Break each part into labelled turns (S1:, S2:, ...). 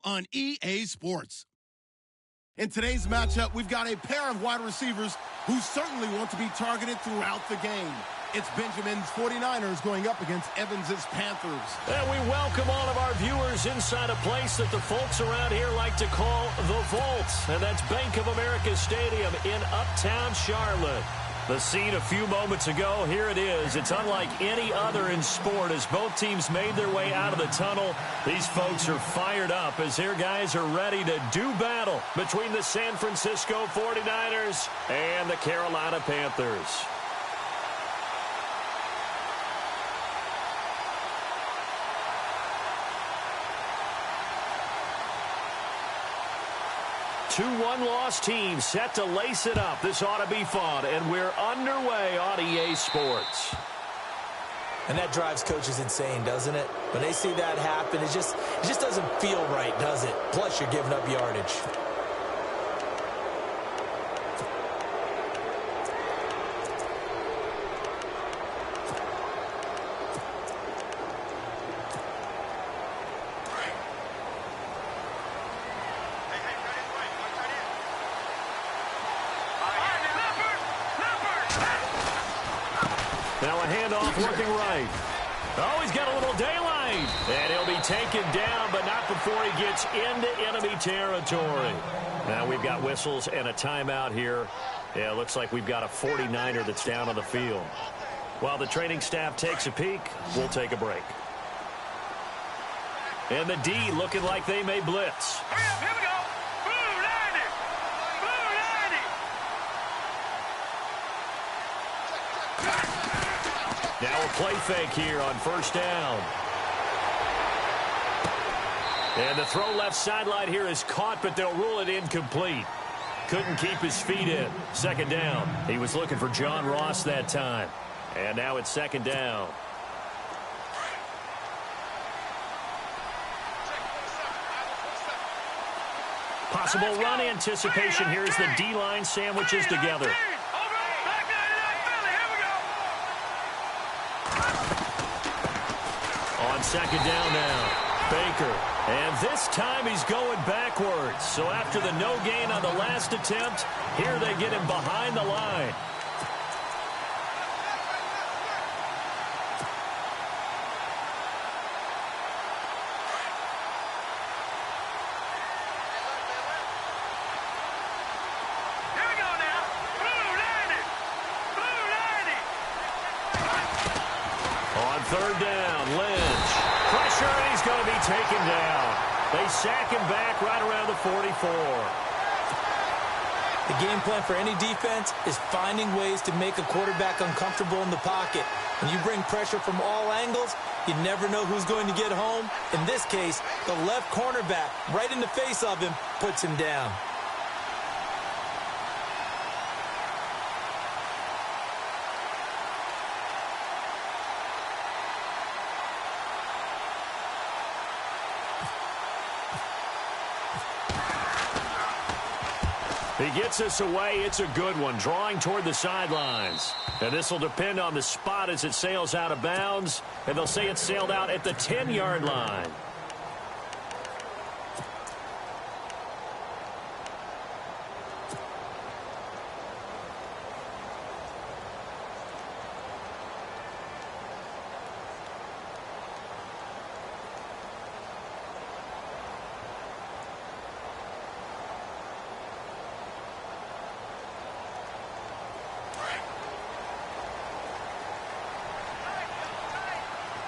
S1: on EA Sports. In today's matchup, we've got a pair of wide receivers who certainly want to be targeted throughout the game. It's Benjamin's 49ers going up against Evans's Panthers.
S2: And we welcome all of our viewers inside a place that the folks around here like to call the Vault. And that's Bank of America Stadium in Uptown Charlotte. The scene a few moments ago, here it is. It's unlike any other in sport as both teams made their way out of the tunnel. These folks are fired up as their guys are ready to do battle between the San Francisco 49ers and the Carolina Panthers. Two one-loss teams set to lace it up. This ought to be fun, and we're underway on EA Sports.
S3: And that drives coaches insane, doesn't it? When they see that happen, it just doesn't feel right, does it? Plus, you're giving up yardage.
S2: Now a handoff working right. Oh, he's got a little daylight. And he'll be taken down, but not before he gets into enemy territory. Now we've got whistles and a timeout here. Yeah, it looks like we've got a 49er that's down on the field. While the training staff takes a peek, we'll take a break. And the D looking like they may blitz.
S4: Hurry up, here we go. Blue 90. Blue 90.
S2: Now a play fake here on first down. And the throw left sideline here is caught, but they'll rule it incomplete. Couldn't keep his feet in. Second down. He was looking for John Ross that time. And now it's second down. Possible run anticipation here as the D-line sandwiches together. On second down now, Baker. And this time he's going backwards. So after the no gain on the last attempt, here they get him behind the line. Third down, Lynch. Pressure, and he's going to be taken down. They sack him back right around the 44.
S3: The game plan for any defense is finding ways to make a quarterback uncomfortable in the pocket. When you bring pressure from all angles, you never know who's going to get home. In this case, the left cornerback, right in the face of him, puts him down.
S2: He gets us away. It's a good one, drawing toward the sidelines. And this will depend on the spot as it sails out of bounds. And they'll say it sailed out at the 10-yard line.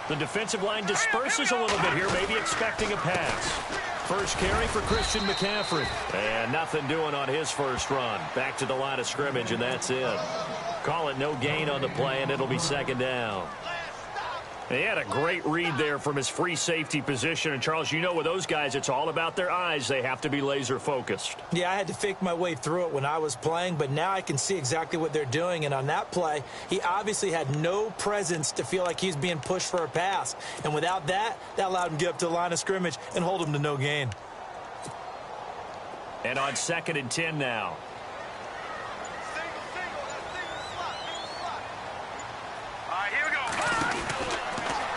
S2: The defensive line disperses a little bit here, maybe expecting a pass. First carry for Christian McCaffrey. And nothing doing on his first run. Back to the line of scrimmage, and that's it. Call it no gain on the play, and it'll be second down. He had a great read there from his free safety position. And, Charles, you know with those guys, it's all about their eyes. They have to be laser-focused.
S3: Yeah, I had to fake my way through it when I was playing, but now I can see exactly what they're doing. And on that play, he obviously had no presence to feel like he's being pushed for a pass. And without that, that allowed him to get up to the line of scrimmage and hold him to no gain.
S2: And on 2nd and 10 now.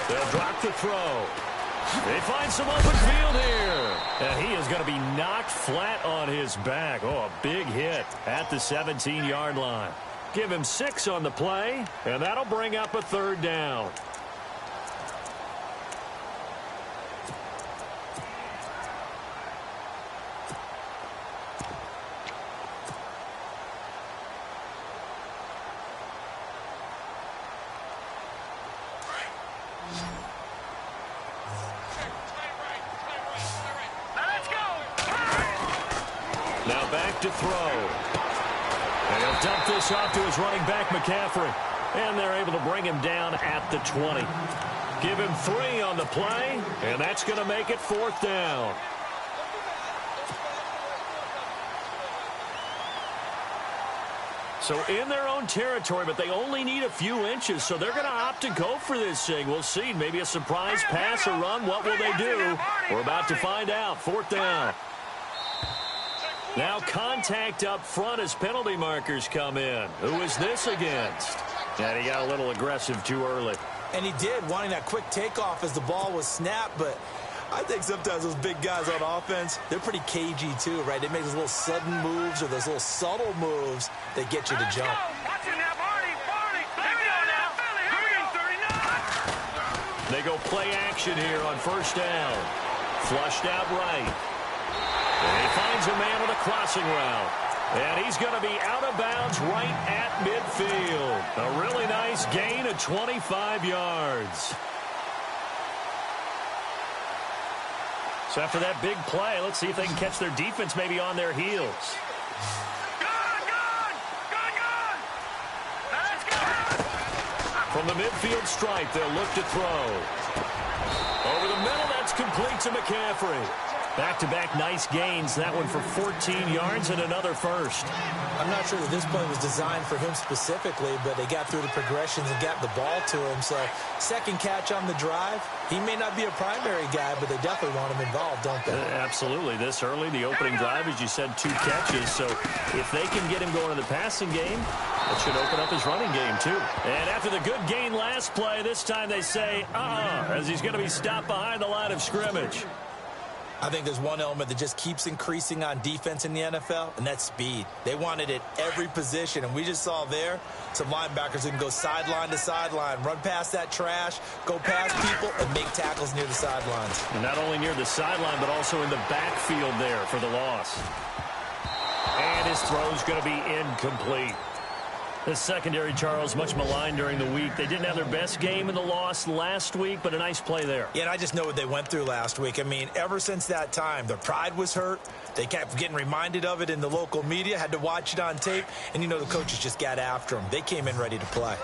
S2: They'll drop the throw. They find some open field here. And he is going to be knocked flat on his back. Oh, a big hit at the 17-yard line. Give him 6 on the play, and that'll bring up a third down. Now back to throw. And he'll dump this off to his running back, McCaffrey. And they're able to bring him down at the 20. Give him 3 on the play, and that's going to make it 4th down. So in their own territory, but they only need a few inches, so they're going to opt to go for this thing. We'll see. Maybe a surprise pass or run. What will they do? We're about to find out. 4th down. Now contact up front as penalty markers come in. Who is this against? And he got a little aggressive too early.
S3: And he did, wanting that quick takeoff as the ball was snapped, but I think sometimes those big guys on offense, they're pretty cagey too, right? They make those little sudden moves or those little subtle moves that get you to jump.
S2: They go play action here on 1st down. Flushed out right. And he finds a man on a crossing route. And he's going to be out of bounds right at midfield. A really nice gain of 25 yards. So after that big play, let's see if they can catch their defense maybe on their heels. From the midfield stripe, they'll look to throw. Over the middle, that's complete to McCaffrey. Back-to-back nice gains. That one for 14 yards and another first.
S3: I'm not sure that this play was designed for him specifically, but they got through the progressions and got the ball to him. So second catch on the drive. He may not be a primary guy, but they definitely want him involved, don't they?
S2: Absolutely. This early, the opening drive, as you said, 2 catches. So if they can get him going in the passing game, that should open up his running game, too. And after the good gain last play, this time they say, as he's going to be stopped behind the line of scrimmage.
S3: I think there's one element that just keeps increasing on defense in the NFL, and that's speed. They want it at every position, and we just saw there some linebackers who can go sideline to sideline, run past that trash, go past people, and make tackles near the sidelines.
S2: And not only near the sideline, but also in the backfield there for the loss. And his throw's going to be incomplete. The secondary, Charles, much maligned during the week. They didn't have their best game in the loss last week, but a nice play there.
S3: Yeah, and I just know what they went through last week. I mean, ever since that time, their pride was hurt. They kept getting reminded of it in the local media, had to watch it on tape, and, you know, the coaches just got after them. They came in ready to play.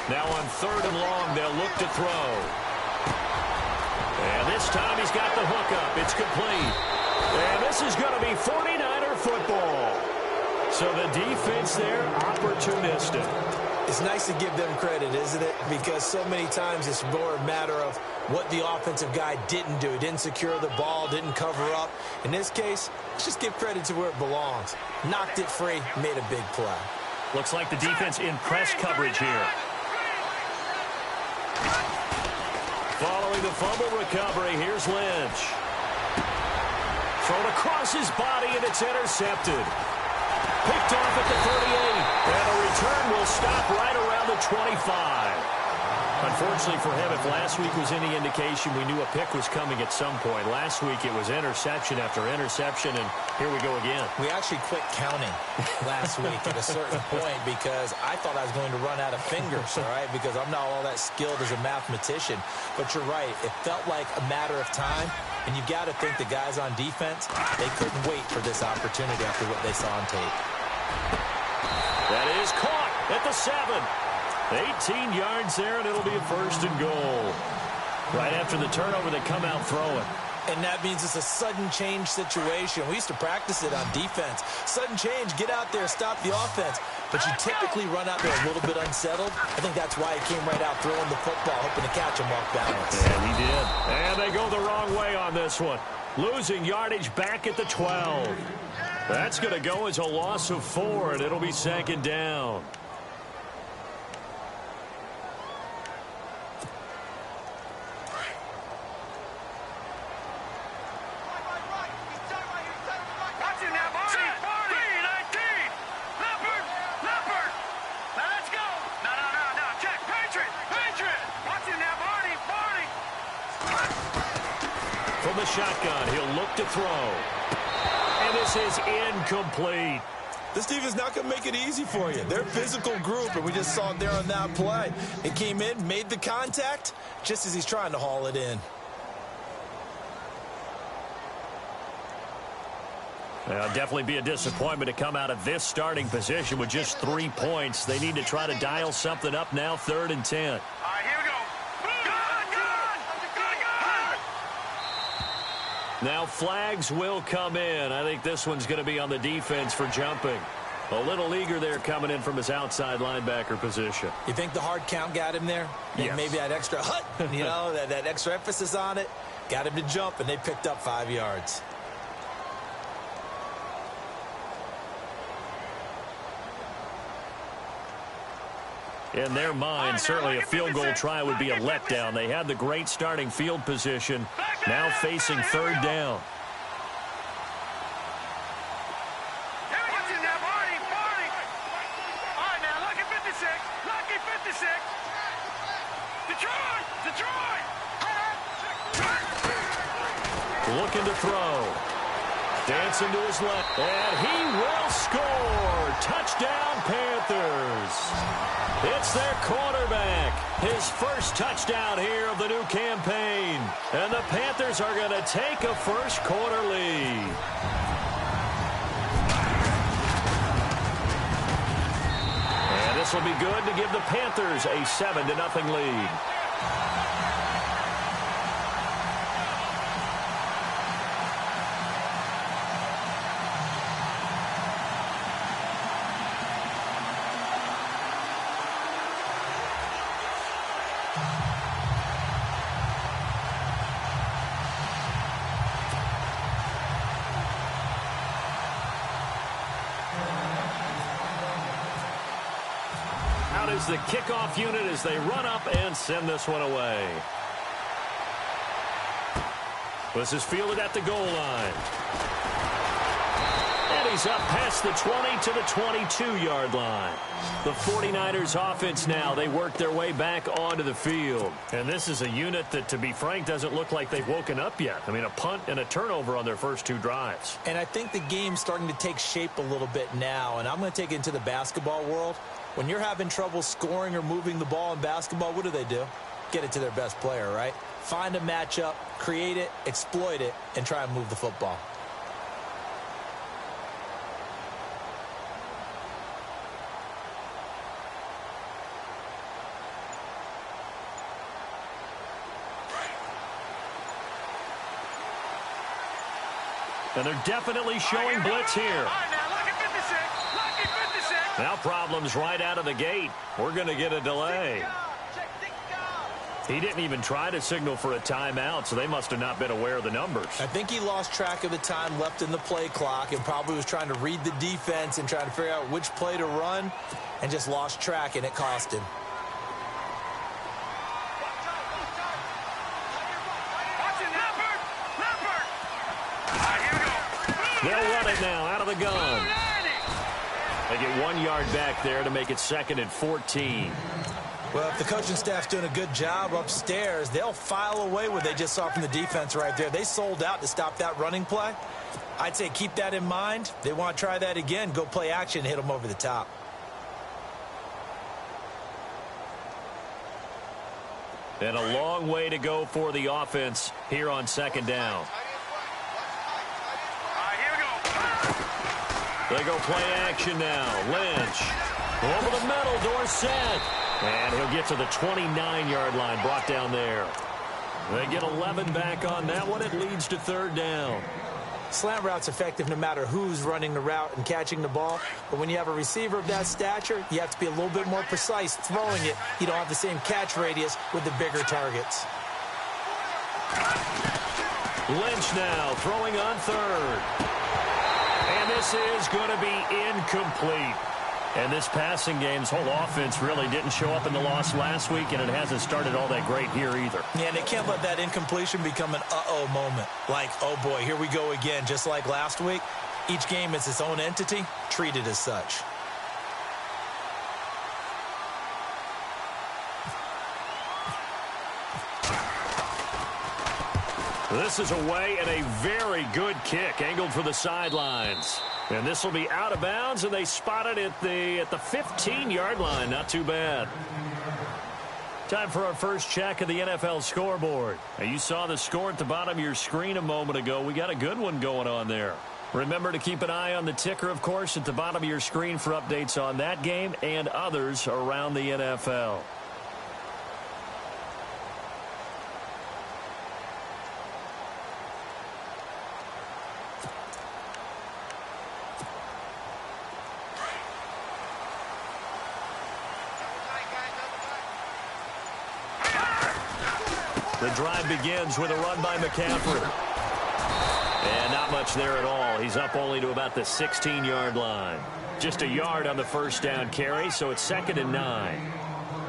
S2: Now on 3rd and long, they'll look to throw. And this time he's got the hook up. It's complete. And this is going to be 49er football. So the defense there, opportunistic.
S3: It's nice to give them credit, isn't it? Because so many times it's more a matter of what the offensive guy didn't do. He didn't secure the ball, didn't cover up. In this case, let's just give credit to where it belongs. Knocked it free, made a big play.
S2: Looks like the defense in press coverage here. Following the fumble recovery, here's Lynch. Thrown across his body, and it's intercepted. Picked off at the 38, and a return will stop right around the 25. Unfortunately for him, if last week was any indication, we knew a pick was coming at some point. Last week it was interception after interception, and here we go again.
S3: We actually quit counting last week at a certain point because I thought I was going to run out of fingers, all right, because I'm not all that skilled as a mathematician. But you're right. It felt like a matter of time, and you've got to think the guys on defense, they couldn't wait for this opportunity after what they saw on tape.
S2: That is caught at the 7. 18 yards there, and it'll be a 1st and goal. Right after the turnover, they come out throwing.
S3: And that means it's a sudden change situation. We used to practice it on defense. Sudden change, get out there, stop the offense. But you typically run out there a little bit unsettled. I think that's why he came right out throwing the football, hoping to catch him off balance.
S2: And he did. And they go the wrong way on this one. Losing yardage back at the 12. That's going to go as a loss of 4, and it'll be 2nd down. From the shotgun, he'll look to throw. And this is incomplete.
S3: This defense is not going to make it easy for you. They're a physical group, and we just saw it there on that play. It came in, made the contact, just as he's trying to haul it in.
S2: It'll definitely be a disappointment to come out of this starting position with just 3 points. They need to try to dial something up now, 3rd and 10.
S4: All right, here we go.
S2: Now flags will come in. I think this one's going to be on the defense for jumping. A little eager there coming in from his outside linebacker position.
S3: You think the hard count got him there?
S2: Yes.
S3: Maybe that extra that extra emphasis on it got him to jump, and they picked up 5 yards.
S2: In their mind, certainly a field goal try would be a letdown. They had the great starting field position, now facing 3rd down. Looking to throw. Dancing to his left, and he will score. Touchdown, Panthers. It's their quarterback. His first touchdown here of the new campaign. And the Panthers are going to take a first-quarter lead. And this will be good to give the Panthers a 7-0 lead. Out is the kickoff unit as they run up and send this one away. This is fielded at the goal line. And he's up past the 20 to the 22-yard line. The 49ers offense now, they work their way back onto the field. And this is a unit that, to be frank, doesn't look like they've woken up yet. I mean, a punt and a turnover on their first 2 drives.
S3: And I think the game's starting to take shape a little bit now, and I'm going to take it into the basketball world. When you're having trouble scoring or moving the ball in basketball, what do? Get it to their best player, right? Find a matchup, create it, exploit it, and try and move the football.
S2: And they're definitely showing blitz here. Now problems right out of the gate. We're going to get a delay. He didn't even try to signal for a timeout, so they must have not been aware of the numbers.
S3: I think he lost track of the time left in the play clock and probably was trying to read the defense and trying to figure out which play to run and just lost track, and it cost him.
S2: They'll run it now out of the gun. They get 1 yard back there to make it 2nd and 14.
S3: Well, if the coaching staff's doing a good job upstairs, they'll file away what they just saw from the defense right there. They sold out to stop that running play. I'd say keep that in mind. They want to try that again, go play action, hit them over the top.
S2: And a long way to go for the offense here on 2nd down. They go play action now. Lynch over the middle, Dorsett. And he'll get to the 29-yard line, brought down there. They get 11 back on that one. It leads to 3rd down.
S3: Slant route's effective no matter who's running the route and catching the ball. But when you have a receiver of that stature, you have to be a little bit more precise throwing it. You don't have the same catch radius with the bigger targets.
S2: Lynch now throwing on 3rd. And This is going to be incomplete. And this passing game's whole offense really didn't show up in the loss last week, and it hasn't started all that great here either.
S3: Yeah, and they can't let that incompletion become an uh-oh moment. Like, oh boy, here we go again, just like last week. Each game is its own entity, treated as such.
S2: This is away and a very good kick, angled for the sidelines. And this will be out of bounds, and they spot it at the 15-yard line. Not too bad. Time for our first check of the NFL scoreboard. Now, you saw the score at the bottom of your screen a moment ago. We got a good one going on there. Remember to keep an eye on the ticker, of course, at the bottom of your screen for updates on that game and others around the NFL. The drive begins with a run by McCaffrey. And not much there at all. He's up only to about the 16-yard line. Just a yard on the first down carry, so it's 2nd and 9.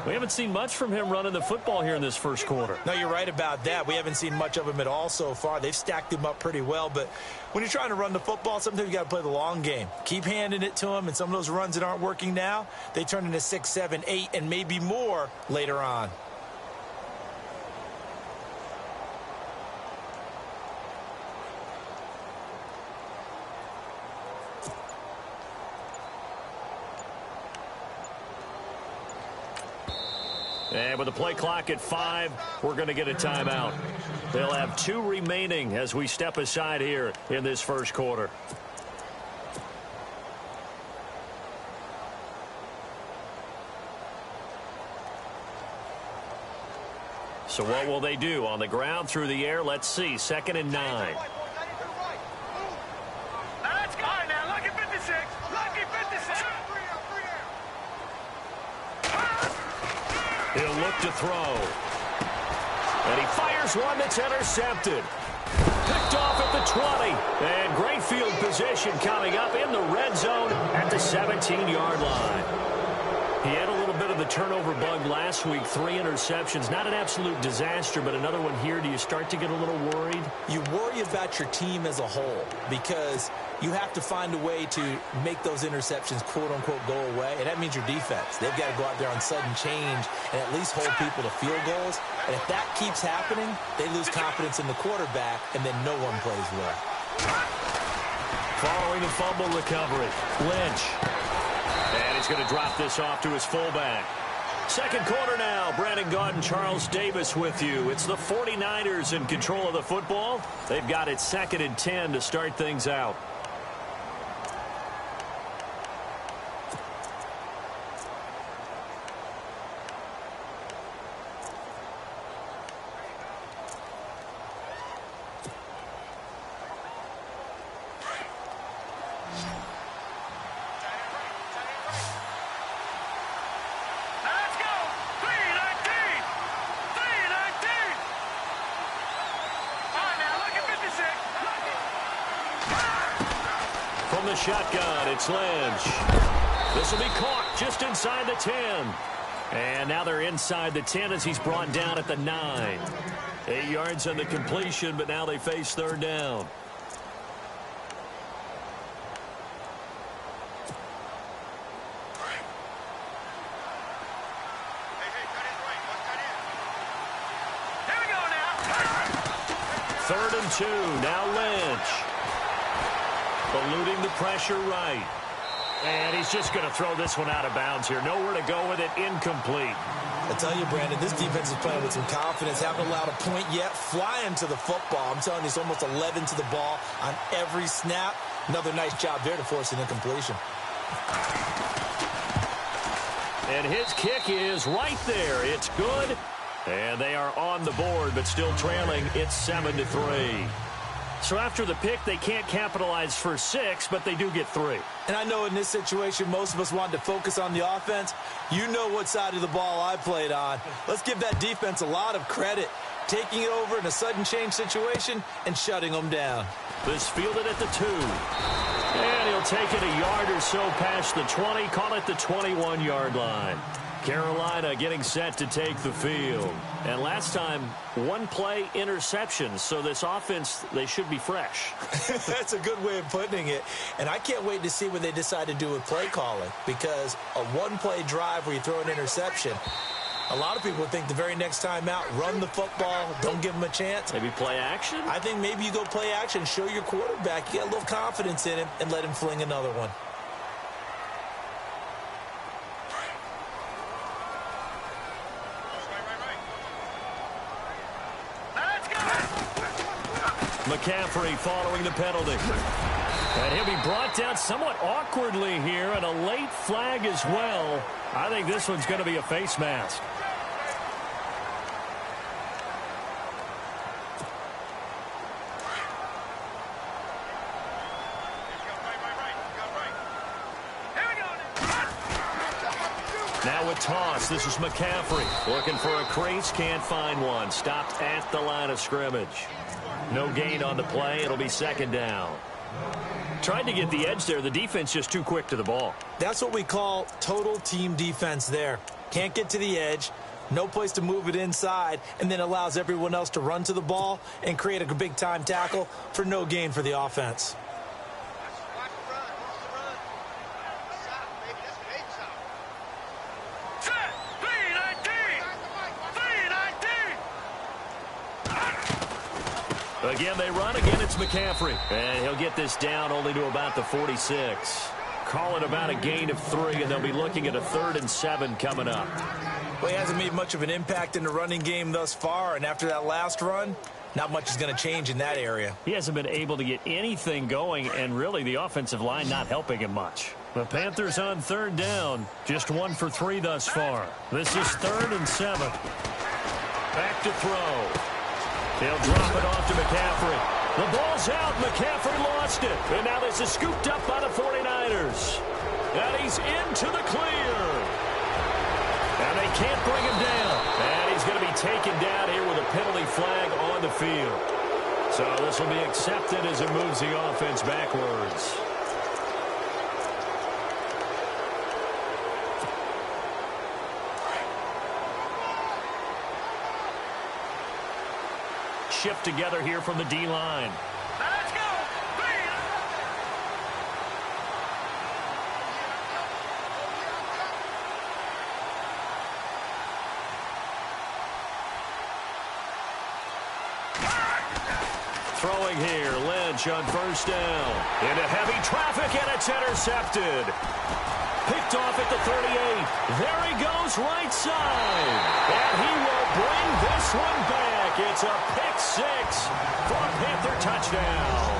S2: We haven't seen much from him running the football here in this first quarter.
S3: No, you're right about that. We haven't seen much of him at all so far. They've stacked him up pretty well, but when you're trying to run the football, sometimes you got to play the long game. Keep handing it to him, and some of those runs that aren't working now, they turn into 6, 7, 8, and maybe more later on.
S2: And with the play clock at 5, we're going to get a timeout. They'll have 2 remaining as we step aside here in this first quarter. So what will they do? On the ground, through the air, let's see. 2nd and 9.
S4: Let's go. All right, now, lucky 56. Lucky 56.
S2: He'll look to throw. And he fires one that's intercepted. Picked off at the 20. And great field position coming up in the red zone at the 17-yard line. He had a little bit of the turnover bug last week. 3 interceptions. Not an absolute disaster, but another one here. Do you start to get a little worried?
S3: You worry about your team as a whole because you have to find a way to make those interceptions, quote-unquote, go away, and that means your defense. They've got to go out there on sudden change and at least hold people to field goals. And if that keeps happening, they lose confidence in the quarterback, and then no one plays well.
S2: Following the fumble recovery, Lynch. And he's going to drop this off to his fullback. Second quarter now. Brandon Gaudin and Charles Davis with you. It's the 49ers in control of the football. They've got it 2nd and 10 to start things out. The shotgun, it's Lynch. This will be caught just inside the 10. And now they're inside the 10 as he's brought down at the 9. 8 yards on the completion, but now they face 3rd down.
S4: Here we go now.
S2: 3rd and 2, now Lynch. Eluding the pressure right. And he's just going to throw this one out of bounds here. Nowhere to go with it. Incomplete.
S3: I tell you, Brandon, this defense is playing with some confidence. Haven't allowed a point yet. Flying to the football. I'm telling you, it's almost 11 to the ball on every snap. Another nice job there to force an incompletion.
S2: And his kick is right there. It's good. And they are on the board, but still trailing. It's 7-3. So after the pick, they can't capitalize for 6, but they do get 3.
S3: And I know in this situation, most of us wanted to focus on the offense. You know what side of the ball I played on. Let's give that defense a lot of credit. taking it over in a sudden change situation and shutting them down.
S2: This fielded at the 2. And he'll take it a yard or so past the 20, call it the 21-yard line. Carolina getting set to take the field. And last time, one-play interception, so this offense, they should be fresh.
S3: That's a good way of putting it. And I can't wait to see what they decide to do with play calling, because a one-play drive where you throw an interception, a lot of people think the very next time out, run the football, don't give them a chance.
S2: Maybe play action?
S3: I think maybe you go play action, show your quarterback, you get a little confidence in him, and let him fling another one.
S2: McCaffrey following the penalty. And he'll be brought down somewhat awkwardly here, and a late flag as well. I think this one's going to be a face mask. Now with toss, this is McCaffrey. Looking for a crease, can't find one. Stopped at the line of scrimmage. No gain on the play. It'll be second down. Tried to get the edge there. The defense just too quick to the ball.
S3: That's what we call total team defense there. Can't get to the edge, no place to move it inside, and then allows everyone else to run to the ball and create a big-time tackle for no gain for the offense.
S2: Again, they run. Again, it's McCaffrey. And he'll get this down only to about the 46. Call it about a gain of 3, and they'll be looking at a 3rd and 7 coming up.
S3: Well, he hasn't made much of an impact in the running game thus far, and after that last run, not much is going to change in that area.
S2: He hasn't been able to get anything going, and really the offensive line not helping him much. The Panthers on 3rd down. Just 1 for 3 thus far. This is 3rd and 7. Back to throw. They'll drop it off to McCaffrey. The ball's out. McCaffrey lost it. And now this is scooped up by the 49ers. And he's into the clear. And they can't bring him down. And he's going to be taken down here with a penalty flag on the field. So this will be accepted as it moves the offense backwards. Shift together here from the D-line.
S4: Let's go!
S2: Throwing here, Lynch on 1st down. Into heavy traffic, and it's intercepted. Picked off at the 38. There he goes, right side. And he will bring this one back. It's a pick 6 for a Panther touchdown.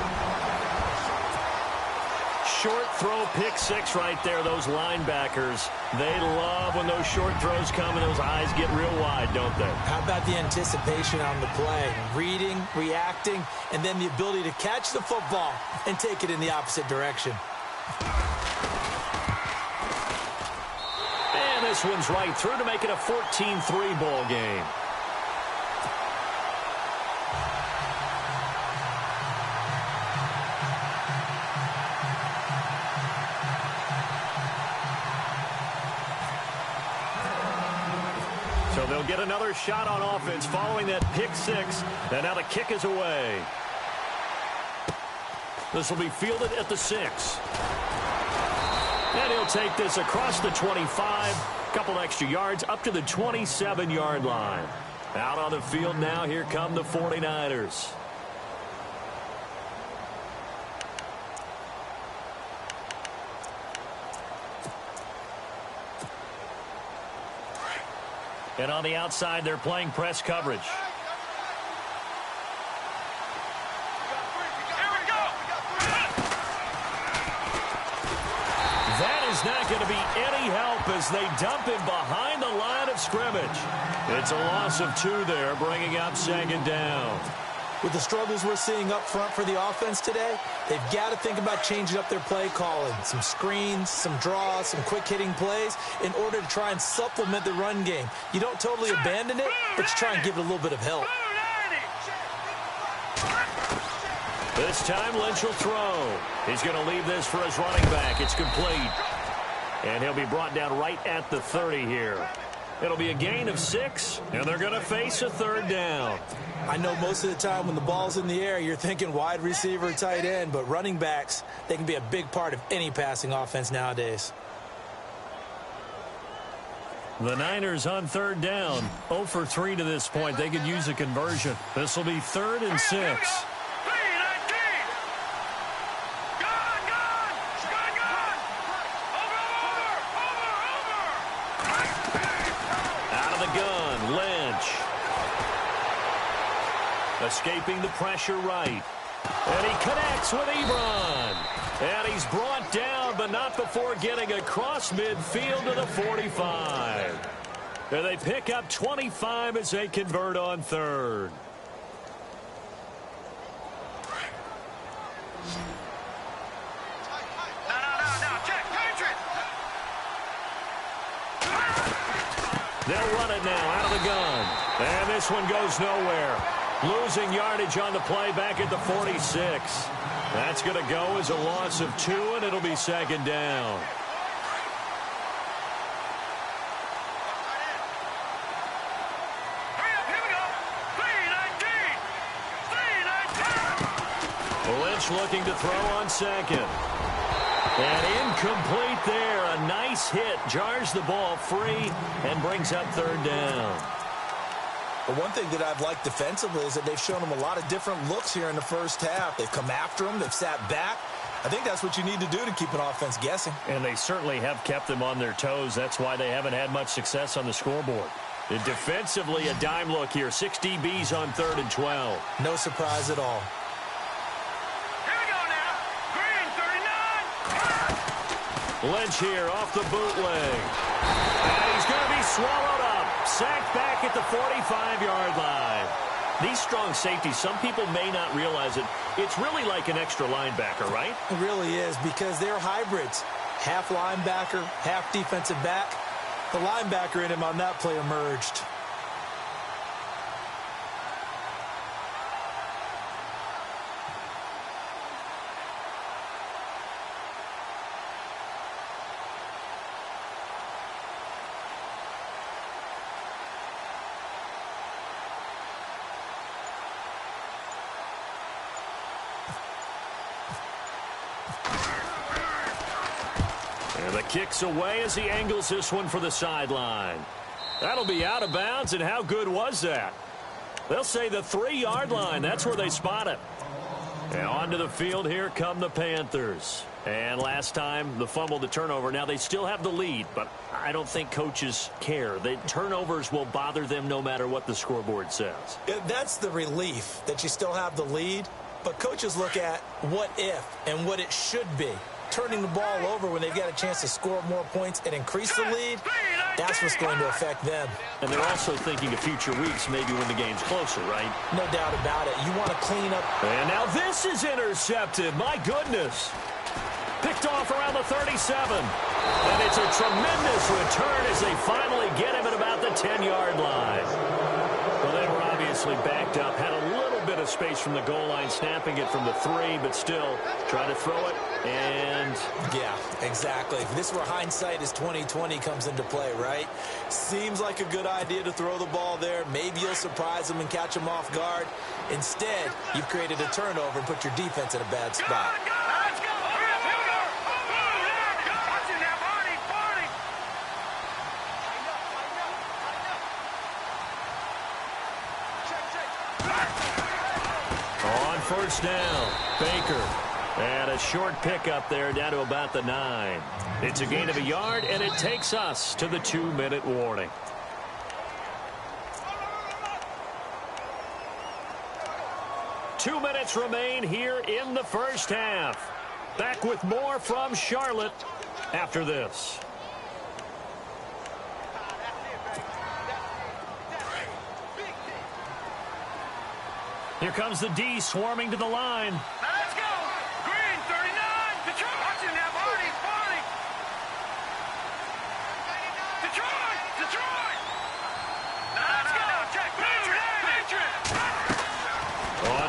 S2: Short throw, pick 6 right there. Those linebackers, they love when those short throws come and those eyes get real wide, don't they?
S3: How about the anticipation on the play? Reading, reacting, and then the ability to catch the football and take it in the opposite direction.
S2: And this one's right through to make it a 14-3 ball game. So they'll get another shot on offense following that pick 6. And now the kick is away. This will be fielded at the 6. And he'll take this across the 25. Couple extra yards up to the 27-yard line. Out on the field now, here come the 49ers. And on the outside, they're playing press coverage. That is not going to be any help as they dump him behind the line of scrimmage. It's a loss of 2 there, bringing up 2nd down.
S3: With the struggles we're seeing up front for the offense today, they've got to think about changing up their play calling. Some screens, some draws, some quick-hitting plays in order to try and supplement the run game. You don't totally abandon it, but you try and give it a little bit of help.
S2: This time, Lynch will throw. He's going to leave this for his running back. It's complete. And he'll be brought down right at the 30 here. It'll be a gain of 6, and they're going to face a third down.
S3: I know most of the time when the ball's in the air, you're thinking wide receiver, tight end, but running backs, they can be a big part of any passing offense nowadays.
S2: The Niners on third down. 0 for 3 to this point. They could use a conversion. This will be 3rd and 6. Escaping the pressure right. And he connects with Ebron. And he's brought down, but not before getting across midfield to the 45. And they pick up 25 as they convert on 3rd. They'll run it now out of the gun. And this one goes nowhere. Losing yardage on the play back at the 46. That's going to go as a loss of 2, and it'll be 2nd down. Lynch looking to throw on 2nd. And incomplete there. A nice hit. Jars the ball free and brings up 3rd down.
S3: But one thing that I've liked defensively is that they've shown them a lot of different looks here in the first half. They've come after them. They've sat back. I think that's what you need to do to keep an offense guessing.
S2: And they certainly have kept them on their toes. That's why they haven't had much success on the scoreboard. And defensively, a dime look here. 6 DBs on 3rd and 12.
S3: No surprise at all.
S4: Here we go now. Green, 39.
S2: Lynch here off the bootleg. And he's going to be swallowed up. Sacked back at the 45-yard line. These strong safeties, some people may not realize it. It's really like an extra linebacker, right?
S3: It really is, because they're hybrids. Half linebacker, half defensive back. The linebacker in him on that play emerged.
S2: And the kick's away as he angles this one for the sideline. That'll be out of bounds, and how good was that? They'll say the 3-yard line. That's where they spot it. And onto the field, here come the Panthers. And last time, the fumble, the turnover. Now, they still have the lead, but I don't think coaches care. The turnovers will bother them no matter what the scoreboard says.
S3: That's the relief, that you still have the lead. But coaches look at what if and what it should be. Turning the ball over when they've got a chance to score more points and increase the lead, that's what's going to affect them.
S2: And they're also thinking of future weeks, maybe when the game's closer, right?
S3: No doubt about it. You want to clean up.
S2: And now this is intercepted. My goodness. Picked off around the 37. And it's a tremendous return as they finally get him at about the 10-yard line. Well, they were obviously backed up, had a little bit of space from the goal line, snapping it from the 3, but still trying to throw it, and...
S3: Yeah, exactly. If this were hindsight as 2020 comes into play, right? Seems like a good idea to throw the ball there. Maybe you'll surprise them and catch them off guard. Instead, you've created a turnover and put your defense in a bad spot.
S4: Let's go. Hurry up, here we go. Watch it now, Barney.
S2: On first down, Baker. And a short pickup there down to about the 9. It's a gain of a yard, and it takes us to the 2-minute warning. Two minutes remain here in the first half. Back with more from Charlotte after this. Here comes the D swarming to the line.
S4: Now let's go. Green, 39. Detroit. Watch it now, Barney. Detroit. Now let's go. Check. Patriot.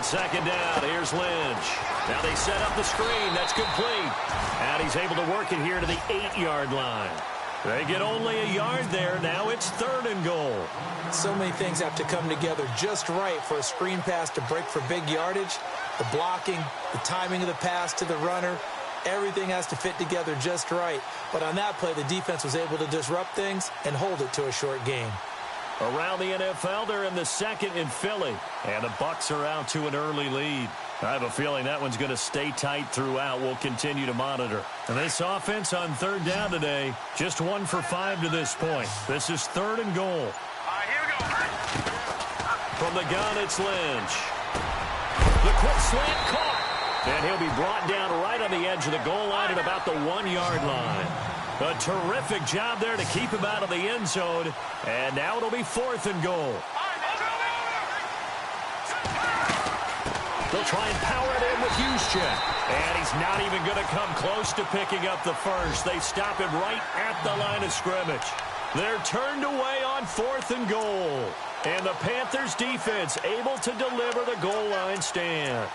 S2: second down. Here's Lynch. Now they set up the screen. That's complete. And he's able to work it here to the 8-yard line. They get only a yard there. Now it's 3rd and goal.
S3: So many things have to come together just right for a screen pass to break for big yardage. The blocking, the timing of the pass to the runner, everything has to fit together just right. But on that play, the defense was able to disrupt things and hold it to a short gain.
S2: Around the NFL, they're in the 2nd in Philly. And the Bucs are out to an early lead. I have a feeling that one's going to stay tight throughout. We'll continue to monitor. And this offense on 3rd down today, just 1 for 5 to this point. This is 3rd and goal.
S4: Here we go.
S2: From the gun, it's Lynch. The quick slant caught. And he'll be brought down right on the edge of the goal line at about the 1-yard line. A terrific job there to keep him out of the end zone. And now it'll be 4th and goal. They'll try and power it in with Juszczyk. And he's not even going to come close to picking up the first. They stop him right at the line of scrimmage. They're turned away on 4th and goal. And the Panthers defense able to deliver the goal line stand.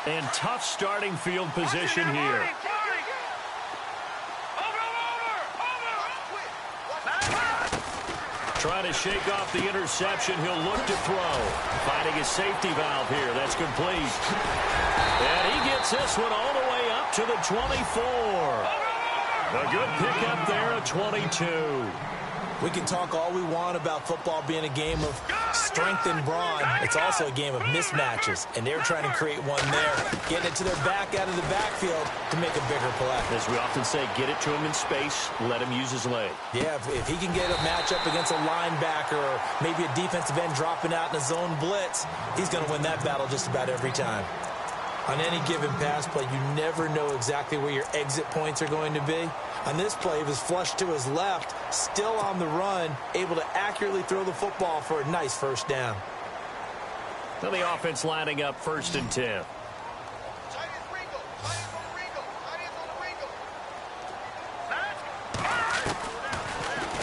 S2: And tough starting field position here. Trying to shake off the interception. He'll look to throw. Finding his safety valve here. That's complete. And he gets this one all the way up to the 24. A good pickup there at 22.
S3: We can talk all we want about football being a game of strength and brawn. It's also a game of mismatches, and they're trying to create one there, getting it to their back out of the backfield to make a bigger play.
S2: As we often say, get it to him in space, let him use his leg.
S3: Yeah, if he can get a matchup against a linebacker or maybe a defensive end dropping out in a zone blitz, he's going to win that battle just about every time. On any given pass play, you never know exactly where your exit points are going to be. On this play, he was flushed to his left, still on the run, able to accurately throw the football for a nice first down.
S2: Now the offense lining up 1st and 10.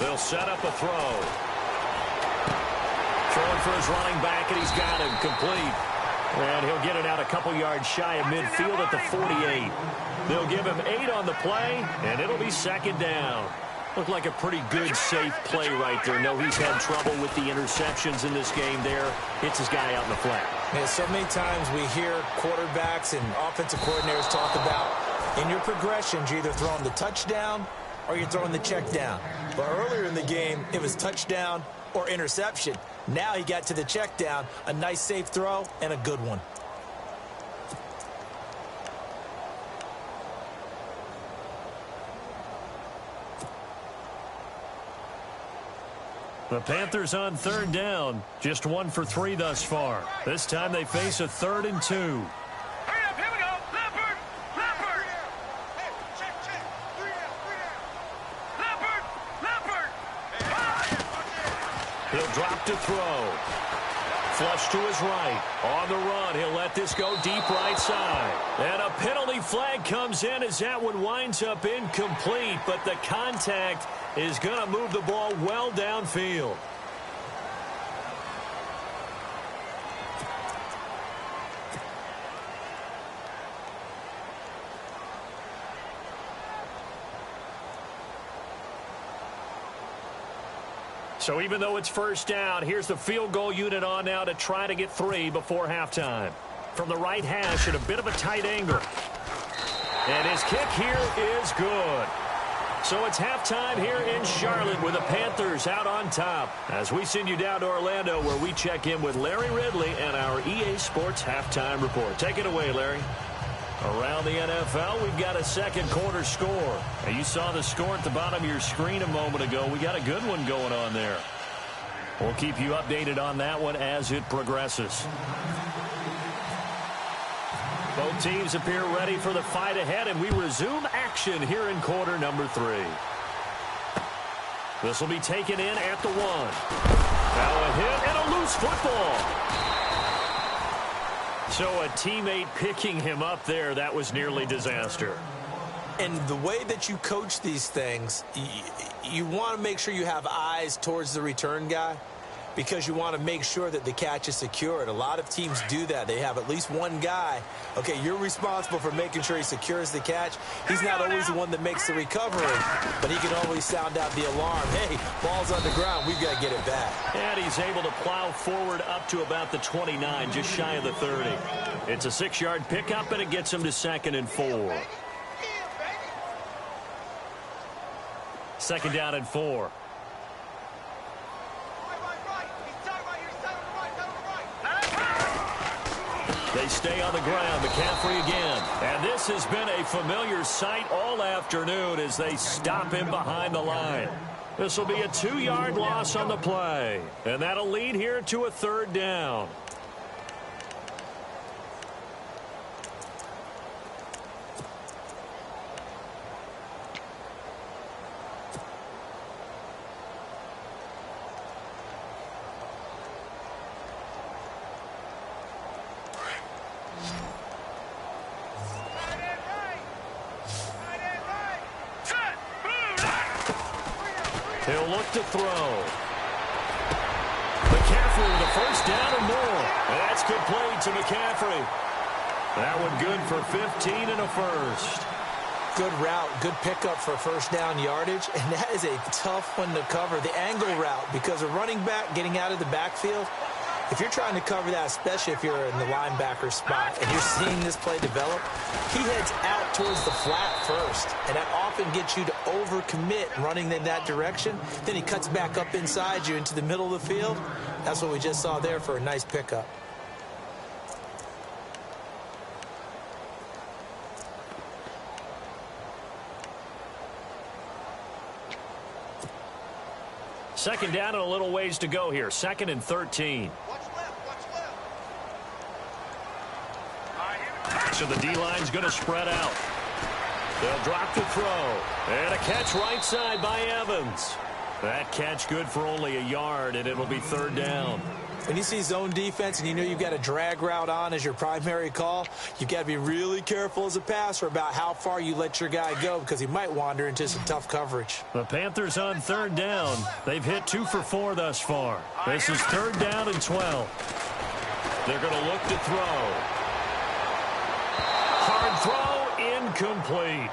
S2: They'll set up a throw. Throwing for his running back, and he's got him complete. And he'll get it out a couple yards shy of midfield at the 48. They'll give him 8 on the play, and it'll be 2nd down. Looked like a pretty good, safe play right there. No, he's had trouble with the interceptions in this game there. Hits his guy out in the flat.
S3: Yeah, so many times we hear quarterbacks and offensive coordinators talk about in your progressions, you're either throwing the touchdown or you're throwing the check down. But earlier in the game, it was touchdown or interception. Now he got to the check down, a nice safe throw, and a good one.
S2: The Panthers on 3rd down, just 1 for 3 thus far. This time they face a 3rd and 2.
S4: Hurry up, here we go. Leopard, Leopard. Leopard, Leopard.
S2: He'll drop to throw. Flush to his right. On the run, he'll let this go deep right side. And a penalty flag comes in as that one winds up incomplete, but the contact is going to move the ball well downfield. So even though it's 1st down, here's the field goal unit on now to try to get 3 before halftime. From the right hash at a bit of a tight angle. And his kick here is good. So it's halftime here in Charlotte with the Panthers out on top. As we send you down to Orlando where we check in with Larry Ridley and our EA Sports Halftime Report. Take it away, Larry. Around the NFL, we've got a 2nd quarter score. Now, you saw the score at the bottom of your screen a moment ago. We got a good one going on there. We'll keep you updated on that one as it progresses. Both teams appear ready for the fight ahead, and we resume action here in quarter number 3. This will be taken in at the 1. Now a hit and a loose football. So a teammate picking him up there, that was nearly disaster.
S3: And the way that you coach these things, you want to make sure you have eyes towards the return guy because you want to make sure that the catch is secured. A lot of teams do that. They have at least one guy. Okay, you're responsible for making sure he secures the catch. He's not always the one that makes the recovery, but he can always sound out the alarm. Hey, ball's on the ground. We've got to get it back.
S2: And he's able to plow forward up to about the 29, just shy of the 30. It's a 6-yard pickup, and it gets him to 2nd and 4. 2nd down and 4. They stay on the ground. McCaffrey again. And this has been a familiar sight all afternoon as they stop him behind the line. This will be a 2-yard loss on the play. And that'll lead here to a 3rd down. He'll look to throw. McCaffrey with a 1st down and more. And that's complete to McCaffrey. That one good for 15 and a 1st.
S3: Good route, good pickup for 1st down yardage, and that is a tough one to cover. The angle route, because a running back getting out of the backfield, if you're trying to cover that, especially if you're in the linebacker spot and you're seeing this play develop, he heads out towards the flat first, and that often gets you to overcommit running in that direction. Then he cuts back up inside you into the middle of the field. That's what we just saw there for a nice pickup.
S2: Second down and a little ways to go here. 2nd and 13. So the D-line's going to spread out. They'll drop the throw. And a catch right side by Evans. That catch good for only a yard, and it'll be 3rd down.
S3: When you see zone defense and you know you've got a drag route on as your primary call, you've got to be really careful as a passer about how far you let your guy go because he might wander into some tough coverage.
S2: The Panthers on 3rd down. They've hit 2 for 4 thus far. This is 3rd down and 12. They're going to look to throw. Hard throw, incomplete.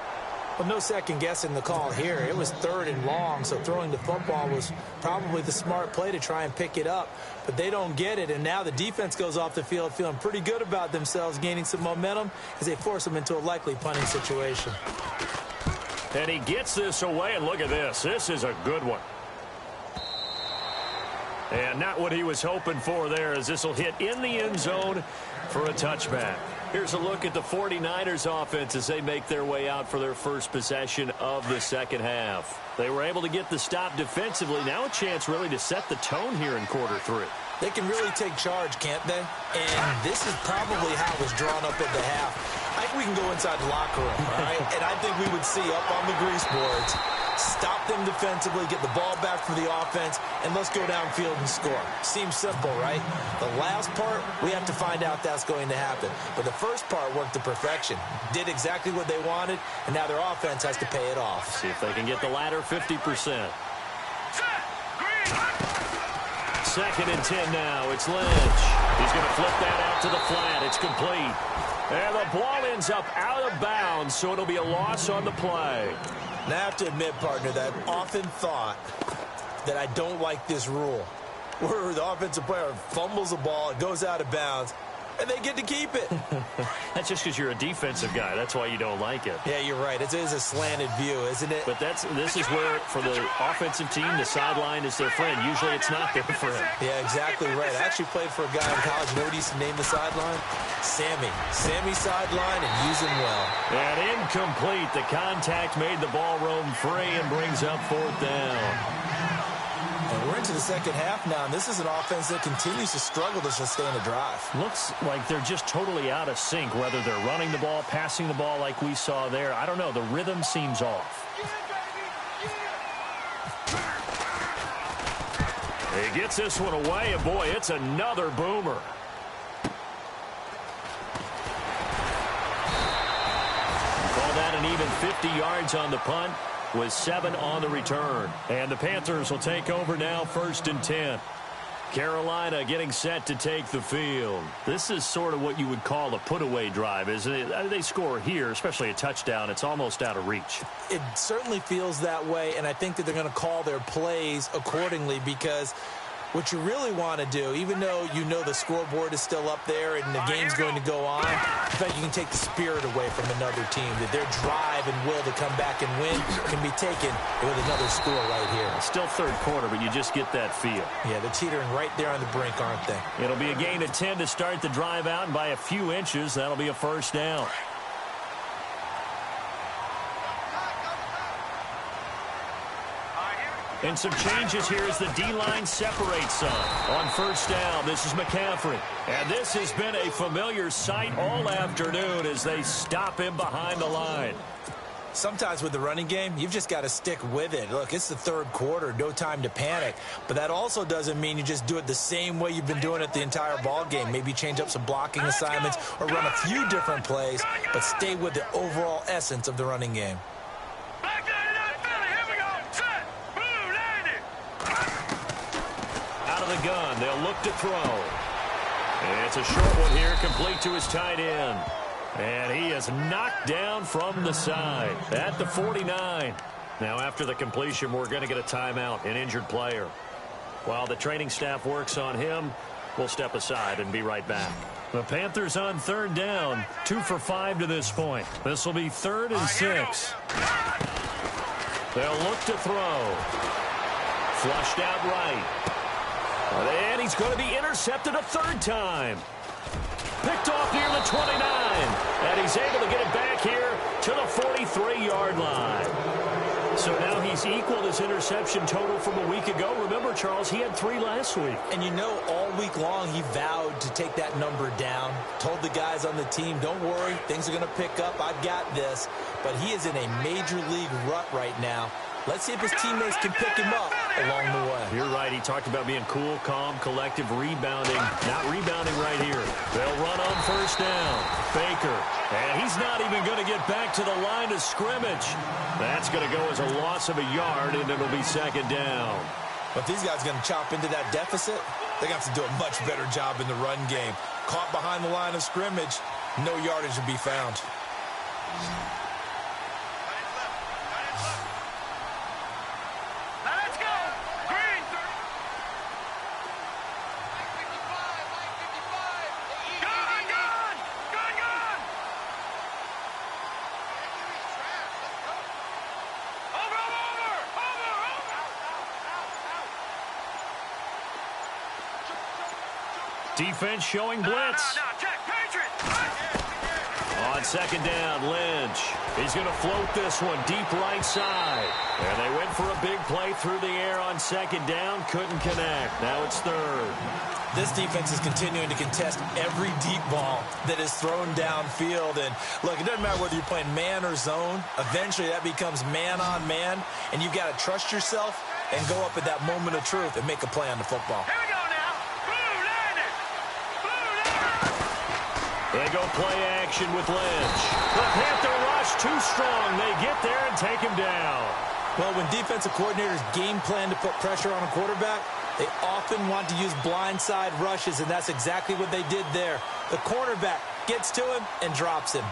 S3: Well, no second guessing the call here. It was 3rd and long, so throwing the football was probably the smart play to try and pick it up. But they don't get it, and now the defense goes off the field feeling pretty good about themselves, gaining some momentum as they force them into a likely punting situation.
S2: And he gets this away, and look at this. This is a good one. And not what he was hoping for there, as this will hit in the end zone for a touchback. Here's a look at the 49ers offense as they make their way out for their first possession of the second half. They were able to get the stop defensively. Now a chance really to set the tone here in quarter 3.
S3: They can really take charge, can't they? And this is probably how it was drawn up at the half. I think we can go inside the locker room, all right? And I think we would see up on the grease boards, stop them defensively, get the ball back for the offense, and let's go downfield and score. Seems simple, right? The last part, we have to find out that's going to happen. But the first part worked to perfection. Did exactly what they wanted, and now their offense has to pay it off.
S2: See if they can get the latter 50%. 2nd and 10 now. It's Lynch. He's going to flip that out to the flat. It's complete. And the ball ends up out of bounds, so it'll be a loss on the play.
S3: Now, I have to admit, partner, that I've often thought that I don't like this rule, where the offensive player fumbles the ball, it goes out of bounds, and they get to keep it.
S2: That's just because you're a defensive guy. That's why you don't like it.
S3: Yeah, you're right. It is a slanted view, isn't it?
S2: But this is where, for the offensive team, the sideline is their friend. Usually it's not their friend.
S3: Yeah, exactly right. I actually played for a guy in college. You know what he used to name the sideline? Sammy. Sammy sideline, and use him well.
S2: And incomplete. The contact made the ball roam free and brings up 4th down.
S3: And we're into the second half now, and this is an offense that continues to struggle to sustain a drive.
S2: Looks like they're just totally out of sync, whether they're running the ball, passing the ball like we saw there. I don't know. The rhythm seems off. He gets this one away, and boy, it's another boomer. Call that an even 50 yards on the punt. with 7 on the return. And the Panthers will take over now, 1st and 10. Carolina getting set to take the field. This is sort of what you would call a put-away drive, isn't it? They score here, especially a touchdown. It's almost out of reach.
S3: It certainly feels that way, and I think that they're going to call their plays accordingly, because what you really want to do, even though you know the scoreboard is still up there and the game's going to go on, in fact, you can take the spirit away from another team, that their drive and will to come back and win can be taken with another score right here.
S2: Still 3rd quarter, but you just get that feel.
S3: Yeah, they're teetering right there on the brink, aren't they?
S2: It'll be a gain of 10 to start the drive out, and by a few inches, that'll be a 1st down. And some changes here as the D-line separates some. On 1st down, this is McCaffrey. And this has been a familiar sight all afternoon as they stop him behind the line.
S3: Sometimes with the running game, you've just got to stick with it. Look, it's the 3rd quarter, no time to panic. But that also doesn't mean you just do it the same way you've been doing it the entire ball game. Maybe change up some blocking assignments or run a few different plays, but stay with the overall essence of the running game.
S2: The gun, they'll look to throw. And it's a short one here, complete to his tight end. And he is knocked down from the side at the 49. Now after the completion, we're going to get a timeout, an injured player. While the training staff works on him, we'll step aside and be right back. The Panthers on 3rd down, 2 for 5 to this point. This will be 3rd and 6. They'll look to throw. Flushed out right. And he's going to be intercepted a 3rd time. Picked off near the 29. And he's able to get it back here to the 43-yard line. So now he's equaled his interception total from a week ago. Remember, Charles, he had 3 last week.
S3: And you know, all week long he vowed to take that number down. Told the guys on the team, don't worry, things are going to pick up. I've got this. But he is in a major league rut right now. Let's see if his teammates can pick him up along the way.
S2: You're right. He talked about being cool, calm, collective, rebounding. Not rebounding right here. They'll run on 1st down. Baker. And he's not even going to get back to the line of scrimmage. That's going to go as a loss of a yard, and it'll be 2nd down.
S3: But these guys are going to chop into that deficit. They're going to have to do a much better job in the run game. Caught behind the line of scrimmage, no yardage to be found.
S2: Defense showing blitz. On 2nd down, Lynch. He's going to float this one deep right side. And they went for a big play through the air on 2nd down. Couldn't connect. Now it's 3rd.
S3: This defense is continuing to contest every deep ball that is thrown downfield. And look, it doesn't matter whether you're playing man or zone. Eventually that becomes man on man. And you've got to trust yourself and go up at that moment of truth and make a play on the football.
S2: They go play action with Lynch. The Panther rush too strong. They get there and take him down.
S3: Well, when defensive coordinators game plan to put pressure on a quarterback, they often want to use blindside rushes, and that's exactly what they did there. The cornerback gets to him and drops him.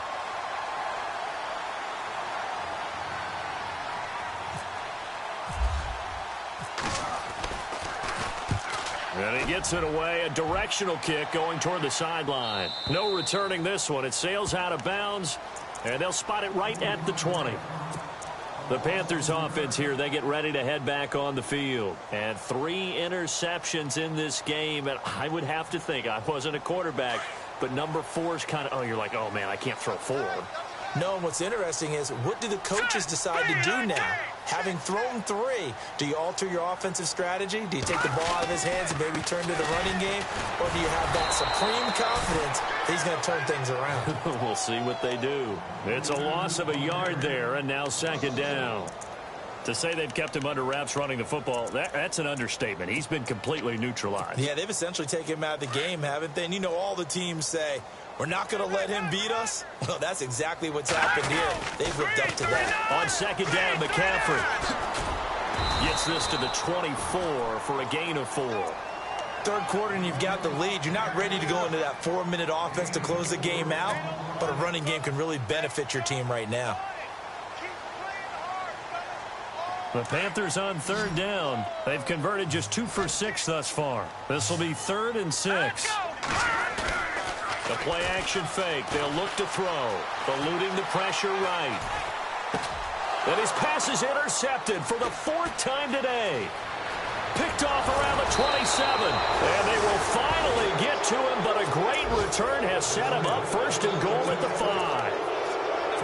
S2: And he gets it away, a directional kick going toward the sideline. No returning this one. It sails out of bounds, and they'll spot it right at the 20. The Panthers offense here, they get ready to head back on the field. And 3 interceptions in this game, and I would have to think, I wasn't a quarterback, but number 4 is kind of, oh, you're like, oh, man, I can't throw 4.
S3: No, what's interesting is, what do the coaches decide to do now? Having thrown 3, do you alter your offensive strategy? Do you take the ball out of his hands and maybe turn to the running game? Or do you have that supreme confidence that he's going to turn things around?
S2: We'll see what they do. It's a loss of a yard there, and now 2nd down. To say they've kept him under wraps running the football, that's an understatement. He's been completely neutralized.
S3: Yeah, they've essentially taken him out of the game, haven't they? And you know all the teams say, We're not going to let him beat us? Well, that's exactly what's happened here. They've lived up to that.
S2: On second down, McCaffrey gets this to the 24 for a gain of 4.
S3: Third quarter and you've got the lead. You're not ready to go into that 4-minute offense to close the game out, but a running game can really benefit your team right now.
S2: The Panthers on third down. They've converted just 2 for 6 thus far. This will be 3rd and 6. The play action fake. They'll look to throw. Eluding the pressure right. And his pass is intercepted for the 4th time today. Picked off around the 27. And they will finally get to him, but a great return has set him up 1st and goal at the 5.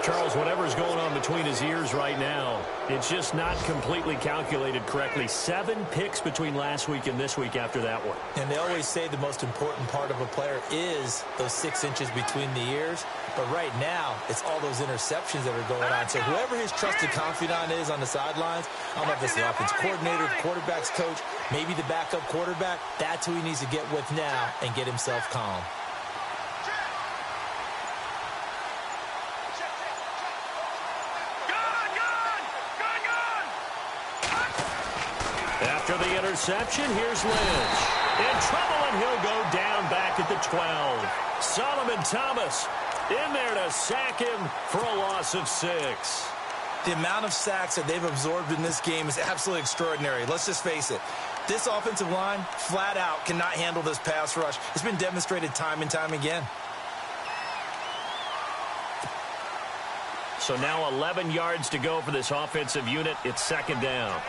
S2: Charles, whatever's going on between his ears right now, it's just not completely calculated correctly. 7 picks between last week and this week after that one.
S3: And they always say the most important part of a player is those 6 inches between the ears. But right now, it's all those interceptions that are going on. So whoever his trusted confidant is on the sidelines, I don't know if it's the offense coordinator, the quarterback's coach, maybe the backup quarterback, that's who he needs to get with now and get himself calm.
S2: After the interception, here's Lynch. In trouble, and he'll go down back at the 12. Solomon Thomas in there to sack him for a loss of 6.
S3: The amount of sacks that they've absorbed in this game is absolutely extraordinary. Let's just face it. This offensive line, flat out, cannot handle this pass rush. It's been demonstrated time and time again.
S2: So now 11 yards to go for this offensive unit. It's 2nd down.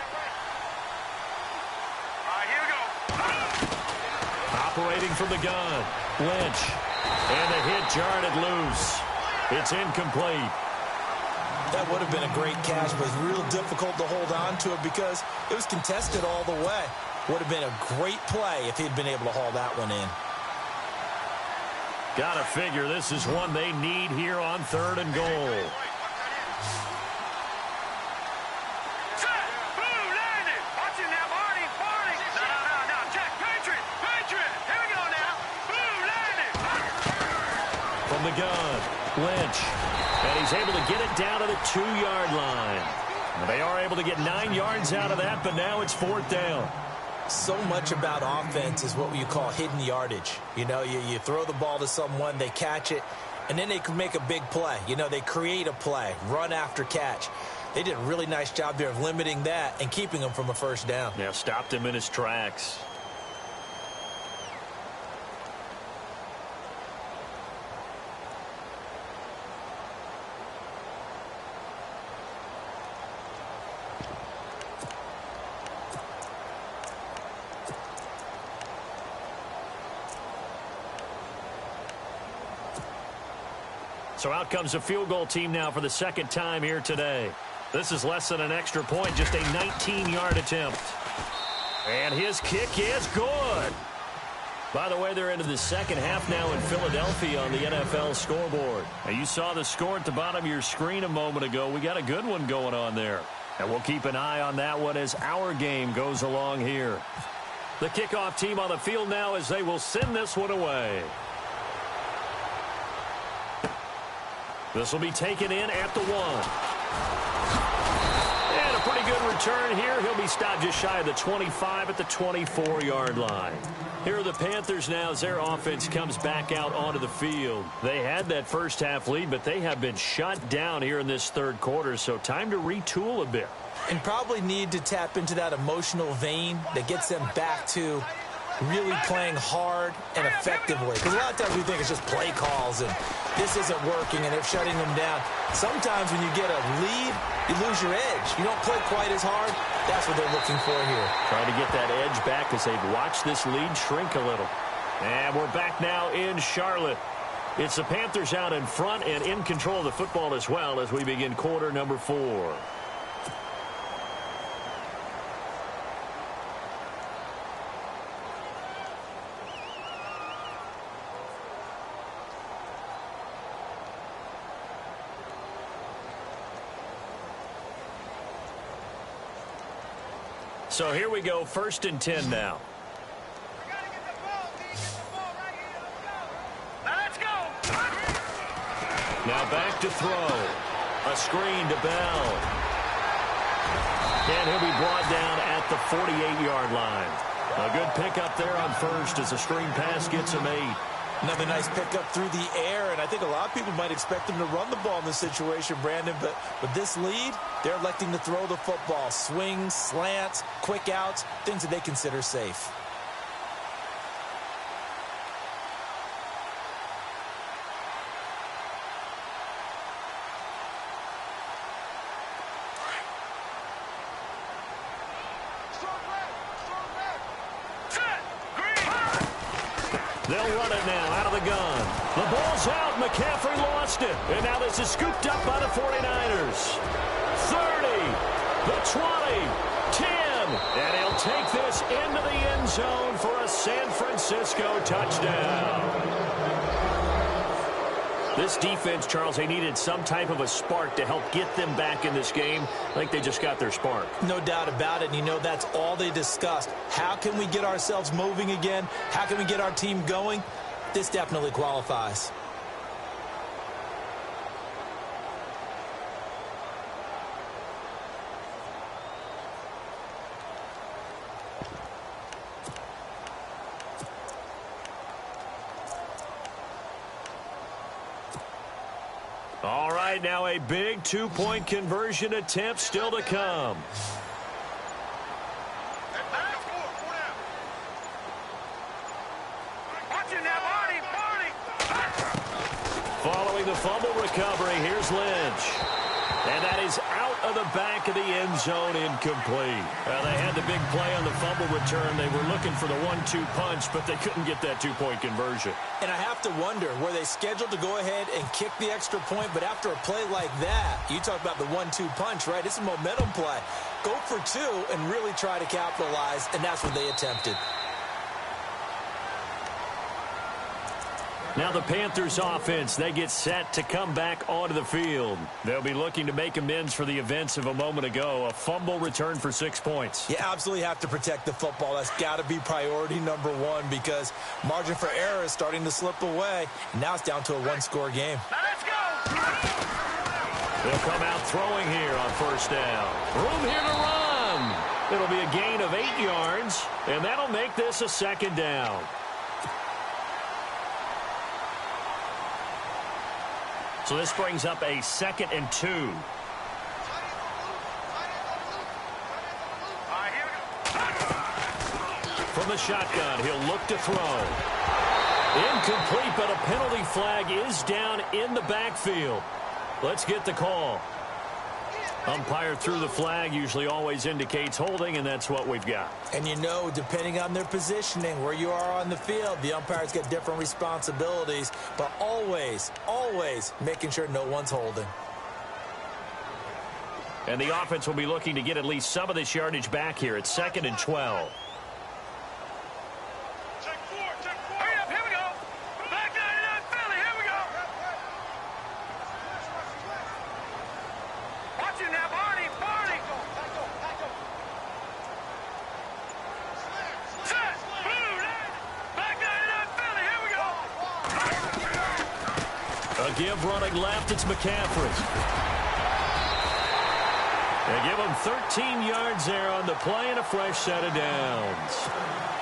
S2: Operating from the gun, Lynch. And the hit jarred it loose. It's incomplete.
S3: That would have been a great catch, but it's real difficult to hold on to it because it was contested all the way. Would have been a great play if he'd been able to haul that one in.
S2: Gotta figure this is one they need here on 3rd and goal. From the gun, Lynch. And he's able to get it down to the 2-yard line. They are able to get 9 yards out of that, but now it's 4th down.
S3: So much about offense is what you call hidden yardage. You know, you throw the ball to someone, they catch it, and then they can make a big play. You know, they create a play, run after catch. They did a really nice job there of limiting that and keeping him from a 1st down.
S2: Yeah, stopped him in his tracks. So out comes a field goal team now for the 2nd time here today. This is less than an extra point, just a 19-yard attempt. And his kick is good. By the way, they're into the 2nd half now in Philadelphia on the NFL scoreboard. Now, you saw the score at the bottom of your screen a moment ago. We got a good one going on there. And we'll keep an eye on that one as our game goes along here. The kickoff team on the field now as they will send this one away. This will be taken in at the 1. And a pretty good return here. He'll be stopped just shy of the 25 at the 24-yard line. Here are the Panthers now as their offense comes back out onto the field. They had that 1st half lead, but they have been shut down here in this 3rd quarter, so time to retool a bit.
S3: And probably need to tap into that emotional vein that gets them back to really playing hard and effectively. Because a lot of times we think it's just play calls and this isn't working and they're shutting them down. Sometimes when you get a lead, you lose your edge. You don't play quite as hard. That's what they're looking for here.
S2: Trying to get that edge back as they've watched this lead shrink a little. And we're back now in Charlotte. It's the Panthers out in front and in control of the football as well as we begin quarter number 4. So here we go, 1st and 10 now.
S4: Let's go.
S2: back to throw. A screen to Bell. And he'll be brought down at the 48-yard line. A good pickup there on first as the screen pass gets him 8.
S3: Another nice pickup through the air, and I think a lot of people might expect him to run the ball in this situation, Brandon, but with this lead, they're electing to throw the football. Swings, slants, quick outs, things that they consider safe.
S2: They'll run it now out of the gun. The ball's out. McCaffrey lost it. And now this is scooped up by the 49ers. 30, the 20, 10. And he'll take this into the end zone for a San Francisco touchdown. This defense, Charles, they needed some type of a spark to help get them back in this game. I think they just got their spark.
S3: No doubt about it. And you know that's all they discussed. How can we get ourselves moving again? How can we get our team going? This definitely qualifies.
S2: All right, now a big two-point conversion attempt still to come. Following the fumble recovery, here's Lynch. And that is out of the back of the end zone, incomplete. They had the big play on the fumble return. They were looking for the 1-2 punch, but they couldn't get that two-point conversion.
S3: And I have to wonder, were they scheduled to go ahead and kick the extra point, but after a play like that, you talk about the 1-2 punch, right? It's a momentum play. Go for two and really try to capitalize, and that's what they attempted.
S2: Now the Panthers offense, they get set to come back onto the field. They'll be looking to make amends for the events of a moment ago. A fumble return for 6 points.
S3: You absolutely have to protect the football. That's got to be priority number one because margin for error is starting to slip away. And now it's down to a one-score game.
S4: Now let's go!
S2: They'll come out throwing here on first down. Room here to run. It'll be a gain of 8 yards, and that'll make this a second down. So this brings up a 2nd and 2. From the shotgun, he'll look to throw. Incomplete, but a penalty flag is down in the backfield. Let's get the call. Umpire threw the flag, usually always indicates holding, and that's what we've got.
S3: And you know, depending on their positioning, where you are on the field, the umpires get different responsibilities, but always, always making sure no one's holding.
S2: And the offense will be looking to get at least some of this yardage back here. It's 2nd and 12.
S4: Hurry up, here we go. Back 99 Philly, here we go. Watch it now, Barney, Barney. Set, blue, back 99 Philly, here we go.
S2: A give running left, it's McCaffrey. They give him 13 yards there on the play and a fresh set of downs.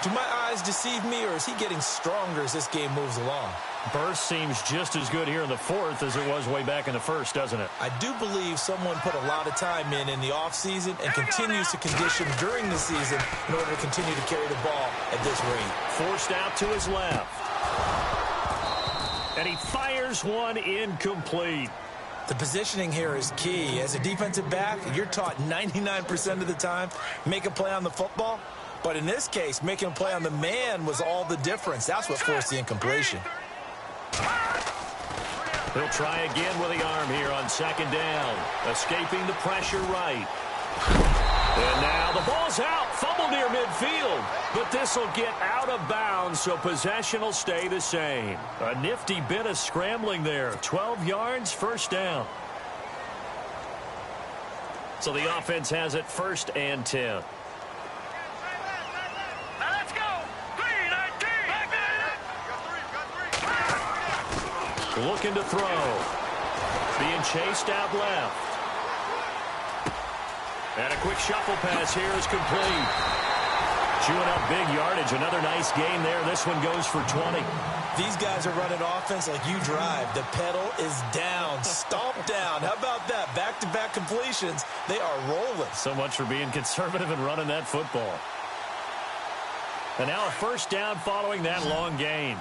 S3: Do my eyes deceive me, or is he getting stronger as this game moves along?
S2: Burst seems just as good here in the 4th as it was way back in the 1st, doesn't it?
S3: I do believe someone put a lot of time in the offseason and continues to condition during the season in order to continue to carry the ball at this rate.
S2: Forced out to his left. And he fires one incomplete.
S3: The positioning here is key. As a defensive back, you're taught 99% of the time, make a play on the football. But in this case, making a play on the man was all the difference. That's what forced the incompletion.
S2: He'll try again with the arm here on 2nd down. Escaping the pressure right. And now the ball's out. Fumble near midfield. But this will get out of bounds, so possession will stay the same. A nifty bit of scrambling there. 12 yards, first down. So the offense has it 1st and 10.
S4: Now let's go. 3-19. Back 99.
S2: Looking to throw. Being chased out left. And a quick shuffle pass here is complete. Chewing up big yardage. Another nice gain there. This one goes for 20.
S3: These guys are running offense like you drive. The pedal is down. Stomp down. How about that? Back-to-back completions. They are rolling.
S2: So much for being conservative and running that football. And now a first down following that long gain.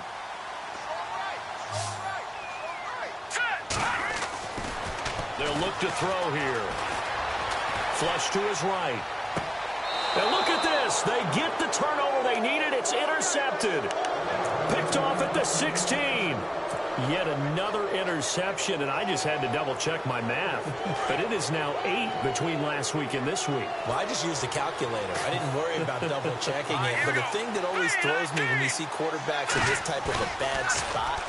S2: They'll look to throw here. Flush to his right. And look at this. They get the turnover they needed. It's intercepted. Picked off at the 16. Yet another interception, and I just had to double-check my math. But it is now 8 between last week and this week.
S3: Well, I just used a calculator. I didn't worry about double-checking it. But the thing that always throws me when you see quarterbacks in this type of a bad spot,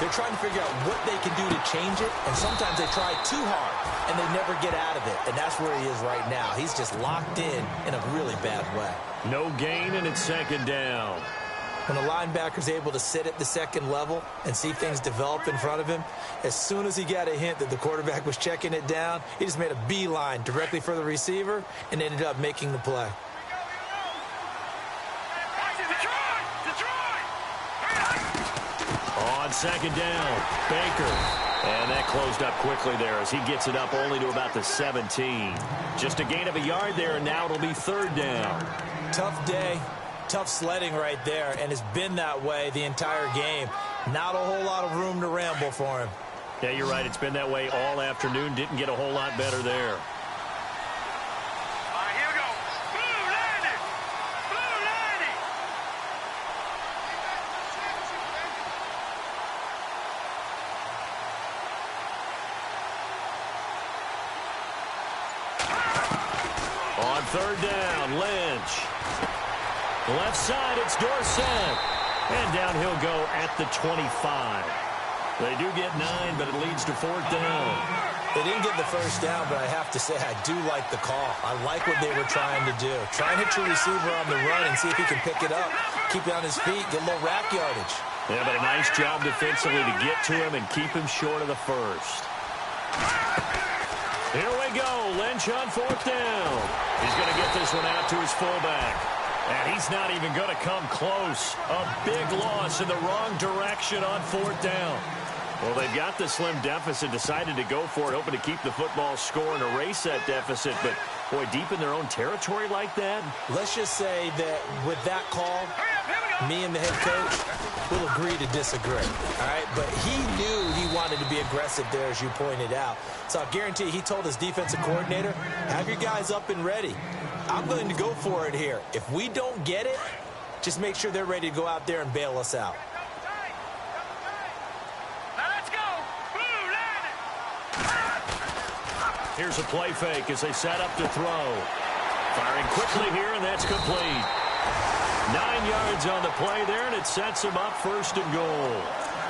S3: they're trying to figure out what they can do to change it, and sometimes they try too hard, and they never get out of it. And that's where he is right now. He's just locked in a really bad way.
S2: No gain, and it's second down.
S3: When a linebacker's able to sit at the second level and see things develop in front of him, as soon as he got a hint that the quarterback was checking it down, he just made a beeline directly for the receiver and ended up making the play.
S2: On second down, Baker. And that closed up quickly there as he gets it up only to about the 17. Just a gain of a yard there, and now it'll be third down.
S3: Tough day. Tough sledding right there, and it's been that way the entire game. Not a whole lot of room to ramble for him.
S2: Yeah, you're right. It's been that way all afternoon. Didn't get a whole lot better there.
S4: All right, here we go. Blue landing. Blue landing.
S2: On third down, Lynch. Left side, it's Dorsett. And down he'll go at the 25. They do get 9, but it leads to fourth down.
S3: They didn't get the first down, but I have to say I do like the call. I like what they were trying to do. Try and hit your receiver on the run and see if he can pick it up. Keep it on his feet, get a little rack yardage.
S2: Yeah, but a nice job defensively to get to him and keep him short of the first. Here we go. Lynch on fourth down. He's going to get this one out to his fullback. And he's not even going to come close. A big loss in the wrong direction on fourth down. Well, they've got the slim deficit, decided to go for it, hoping to keep the football score and erase that deficit. But, boy, deep in their own territory like that.
S3: Let's just say that with that call, me and the head coach will agree to disagree. All right? But he knew he wanted to be aggressive there, as you pointed out. So I guarantee you, he told his defensive coordinator, have your guys up and ready. I'm going to go for it here. If we don't get it, just make sure they're ready to go out there and bail us out.
S4: Let's go. Blue landing.
S2: Here's a play fake as they set up to throw. Firing quickly here, and that's complete. 9 yards on the play there, and it sets him up first and goal.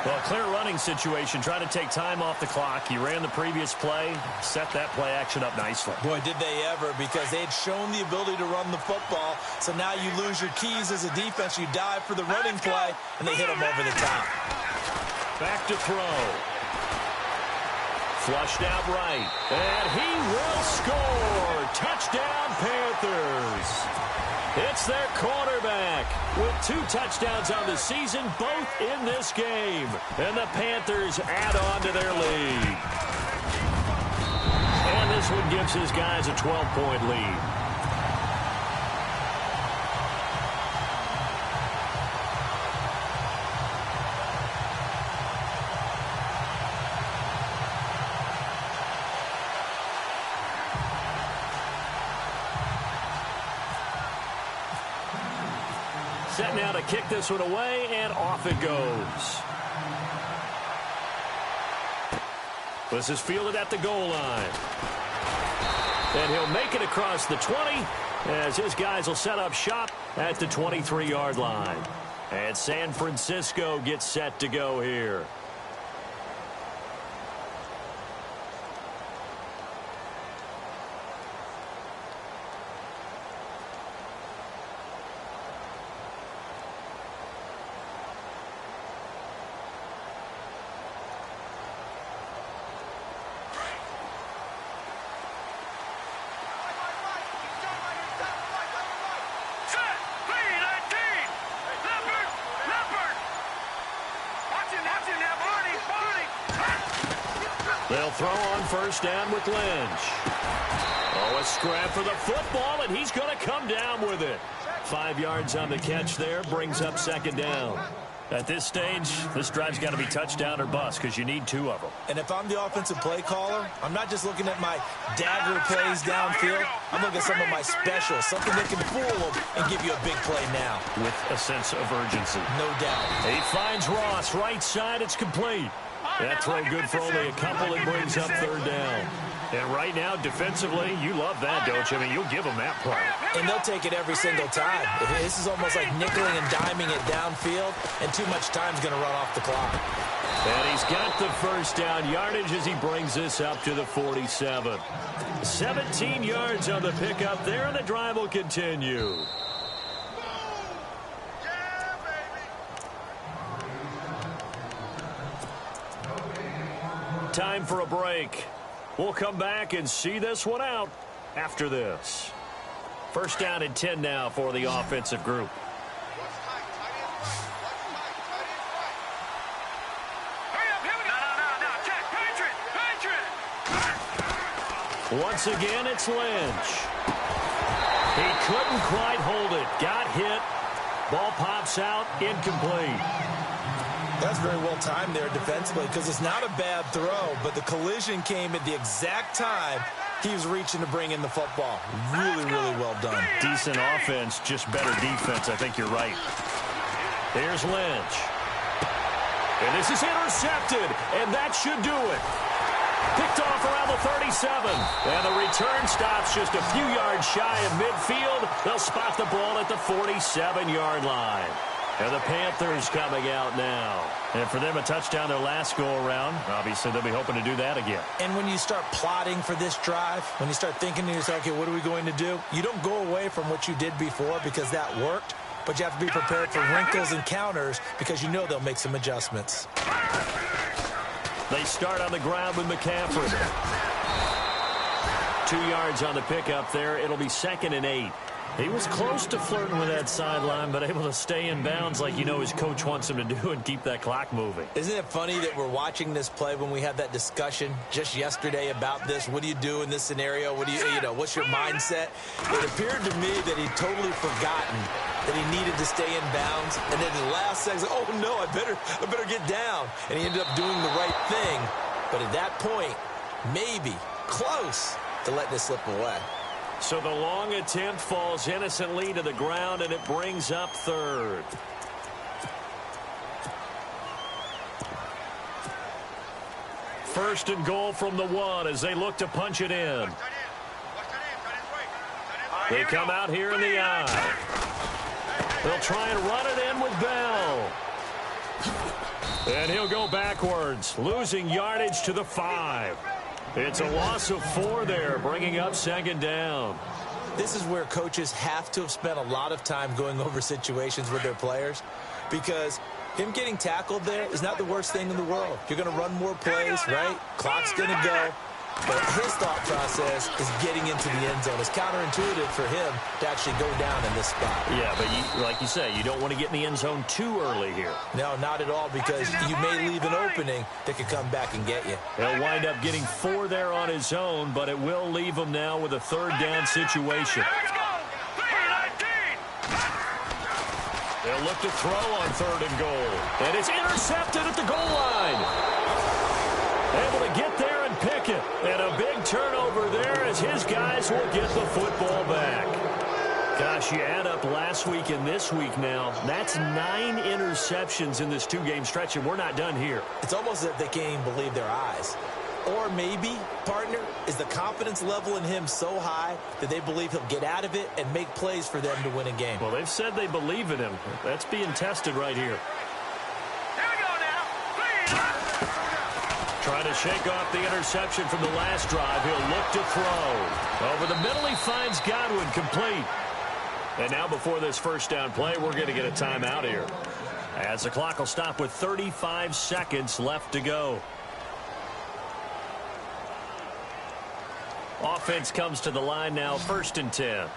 S2: Well, clear running situation, trying to take time off the clock. He ran the previous play, set that play action up nicely.
S3: Boy, did they ever, because they had shown the ability to run the football. So now you lose your keys as a defense. You dive for the running play, and they hit him over the top.
S2: Back to throw. Flushed out right. And he will score. Touchdown, Panthers. It's their quarterback with 2 touchdowns on the season, both in this game. And the Panthers add on to their lead. And this one gives his guys a 12-point lead. Set now to kick this one away, and off it goes. This is fielded at the goal line. And he'll make it across the 20 as his guys will set up shop at the 23-yard line. And San Francisco gets set to go here. They'll throw on first down with Lynch. Oh, a scrap for the football, and he's going to come down with it. 5 yards on the catch there, brings up second down. At this stage, this drive's got to be touchdown or bust because you need 2 of them.
S3: And if I'm the offensive play caller, I'm not just looking at my dagger plays downfield. I'm looking at some of my specials, something that can fool them and give you a big play now.
S2: With a sense of urgency.
S3: No doubt.
S2: He finds Ross, right side, it's complete. That throw good for only a couple. It brings up third down. And right now, defensively, you love that, don't you? I mean, you'll give them that play.
S3: And they'll take it every single time. This is almost like nickeling and diming it downfield, and too much time's going to run off the clock.
S2: And he's got the first down yardage as he brings this up to the 47. 17 yards on the pickup there, and the drive will continue. Time for a break. We'll come back and see this one out after this. First down and 10 now for the offensive group. Once again, it's Lynch. He couldn't quite hold it. Got hit. Ball pops out. Incomplete.
S3: That's very well timed there defensively because it's not a bad throw, but the collision came at the exact time he was reaching to bring in the football. Really, really well done.
S2: Decent offense, just better defense. I think you're right. Here's Lynch. And this is intercepted, and that should do it. Picked off around the 37. And the return stops just a few yards shy of midfield. They'll spot the ball at the 47-yard line. And the Panthers coming out now. And for them, a touchdown their last go-around. Obviously, they'll be hoping to do that again.
S3: And when you start plotting for this drive, when you start thinking to yourself, okay, what are we going to do? You don't go away from what you did before because that worked, but you have to be prepared for wrinkles and counters because you know they'll make some adjustments.
S2: They start on the ground with McCaffrey. 2 yards on the pickup there. It'll be 2nd and 8. He was close to flirting with that sideline, but able to stay in bounds like you know his coach wants him to do and keep that clock moving.
S3: Isn't it funny that we're watching this play when we had that discussion just yesterday about this? What do you do in this scenario? What do you know, what's your mindset? It appeared to me that he'd totally forgotten that he needed to stay in bounds, and then the last second, oh no, I better get down. And he ended up doing the right thing. But at that point, maybe close to letting it slip away.
S2: So the long attempt falls innocently to the ground, and it brings up third. First and goal from the 1 as they look to punch it in. They come out here in the I. They'll try and run it in with Bell. And he'll go backwards, losing yardage to the 5. It's a loss of 4 there, bringing up second down.
S3: This is where coaches have to have spent a lot of time going over situations with their players because him getting tackled there is not the worst thing in the world. You're going to run more plays, right? Clock's going to go. But his thought process is getting into the end zone. It's counterintuitive for him to actually go down in this spot.
S2: Yeah, but like you say, you don't want to get in the end zone too early here.
S3: No, not at all, because you may leave an opening that could come back and get you.
S2: He'll wind up getting 4 there on his own, but it will leave him now with a third down situation. They'll look to throw on 3rd and goal. And it's intercepted at the goal line. Able to get there and pick it. And a big turnover there as his guys will get the football back. Gosh, you add up last week and this week now. That's 9 interceptions in this 2-game stretch, and we're not done here.
S3: It's almost as if they can't even believe their eyes. Or maybe, partner, is the confidence level in him so high that they believe he'll get out of it and make plays for them to win a game.
S2: Well, they've said they believe in him. That's being tested right here. Trying to shake off the interception from the last drive. He'll look to throw. Over the middle, he finds Godwin, complete. And now before this first down play, we're going to get a timeout here, as the clock will stop with 35 seconds left to go. Offense comes to the line now, 1st and 10.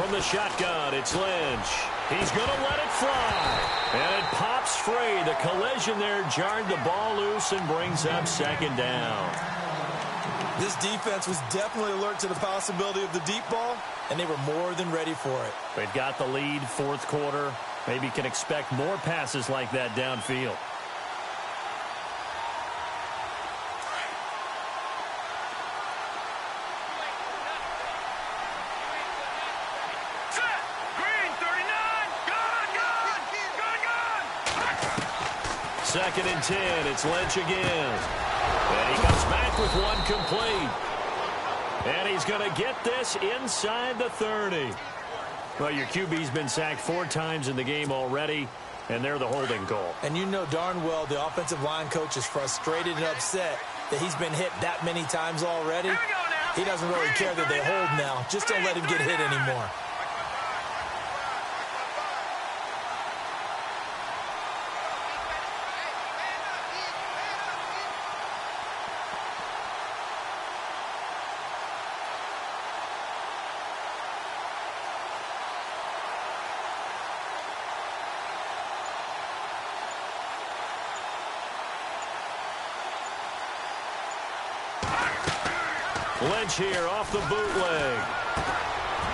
S2: From the shotgun, it's Lynch. He's going to let it fly. And it pops free. The collision there jarred the ball loose and brings up second down.
S3: This defense was definitely alert to the possibility of the deep ball, and they were more than ready for it.
S2: They've got the lead, fourth quarter. Maybe can expect more passes like that downfield. Second and 10. It's Lynch again. And he comes back with one complete. And he's going to get this inside the 30. Well, your QB's been sacked 4 times in the game already, and they're the holding call.
S3: And you know darn well the offensive line coach is frustrated and upset that he's been hit that many times already. He doesn't really care that they hold now. Just don't let him get hit anymore.
S2: Lynch here off the bootleg.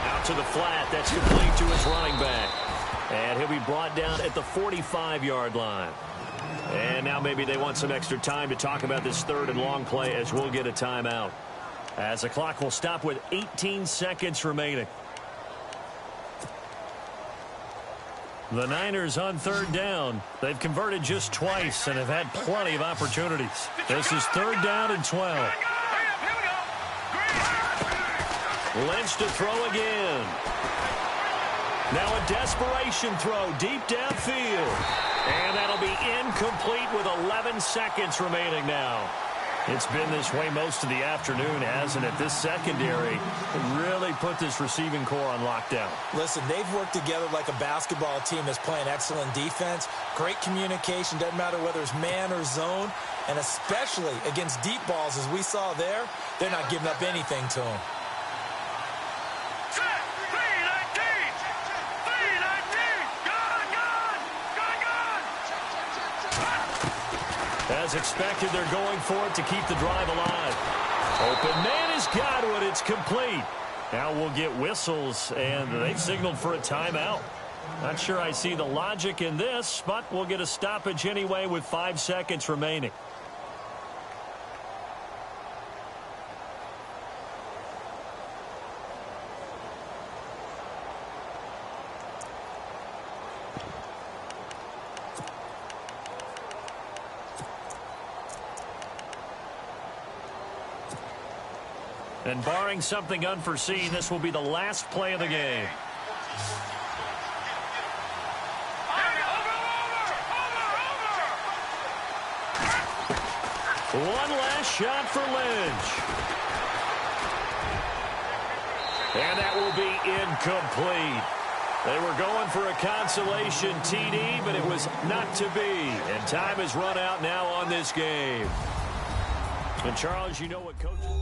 S2: Out to the flat. That's complete to his running back. And he'll be brought down at the 45-yard line. And now maybe they want some extra time to talk about this third and long play as we'll get a timeout. As the clock will stop with 18 seconds remaining. The Niners on third down. They've converted just twice and have had plenty of opportunities. This is third down and 12. Lynch to throw again. Now a desperation throw deep downfield. And that'll be incomplete with 11 seconds remaining now. It's been this way most of the afternoon, hasn't it? This secondary really put this receiving core on lockdown.
S3: Listen, they've worked together like a basketball team that's playing excellent defense. Great communication, doesn't matter whether it's man or zone. And especially against deep balls, as we saw there, they're not giving up anything to them.
S2: As expected, they're going for it to keep the drive alive. Open man has got it. It's complete. Now we'll get whistles, and they've signaled for a timeout. Not sure I see the logic in this, but we'll get a stoppage anyway with 5 seconds remaining. And barring something unforeseen, this will be the last play of the game. One last shot for Lynch. And that will be incomplete. They were going for a consolation TD, but it was not to be. And time has run out now on this game. And Charles, you know what coach...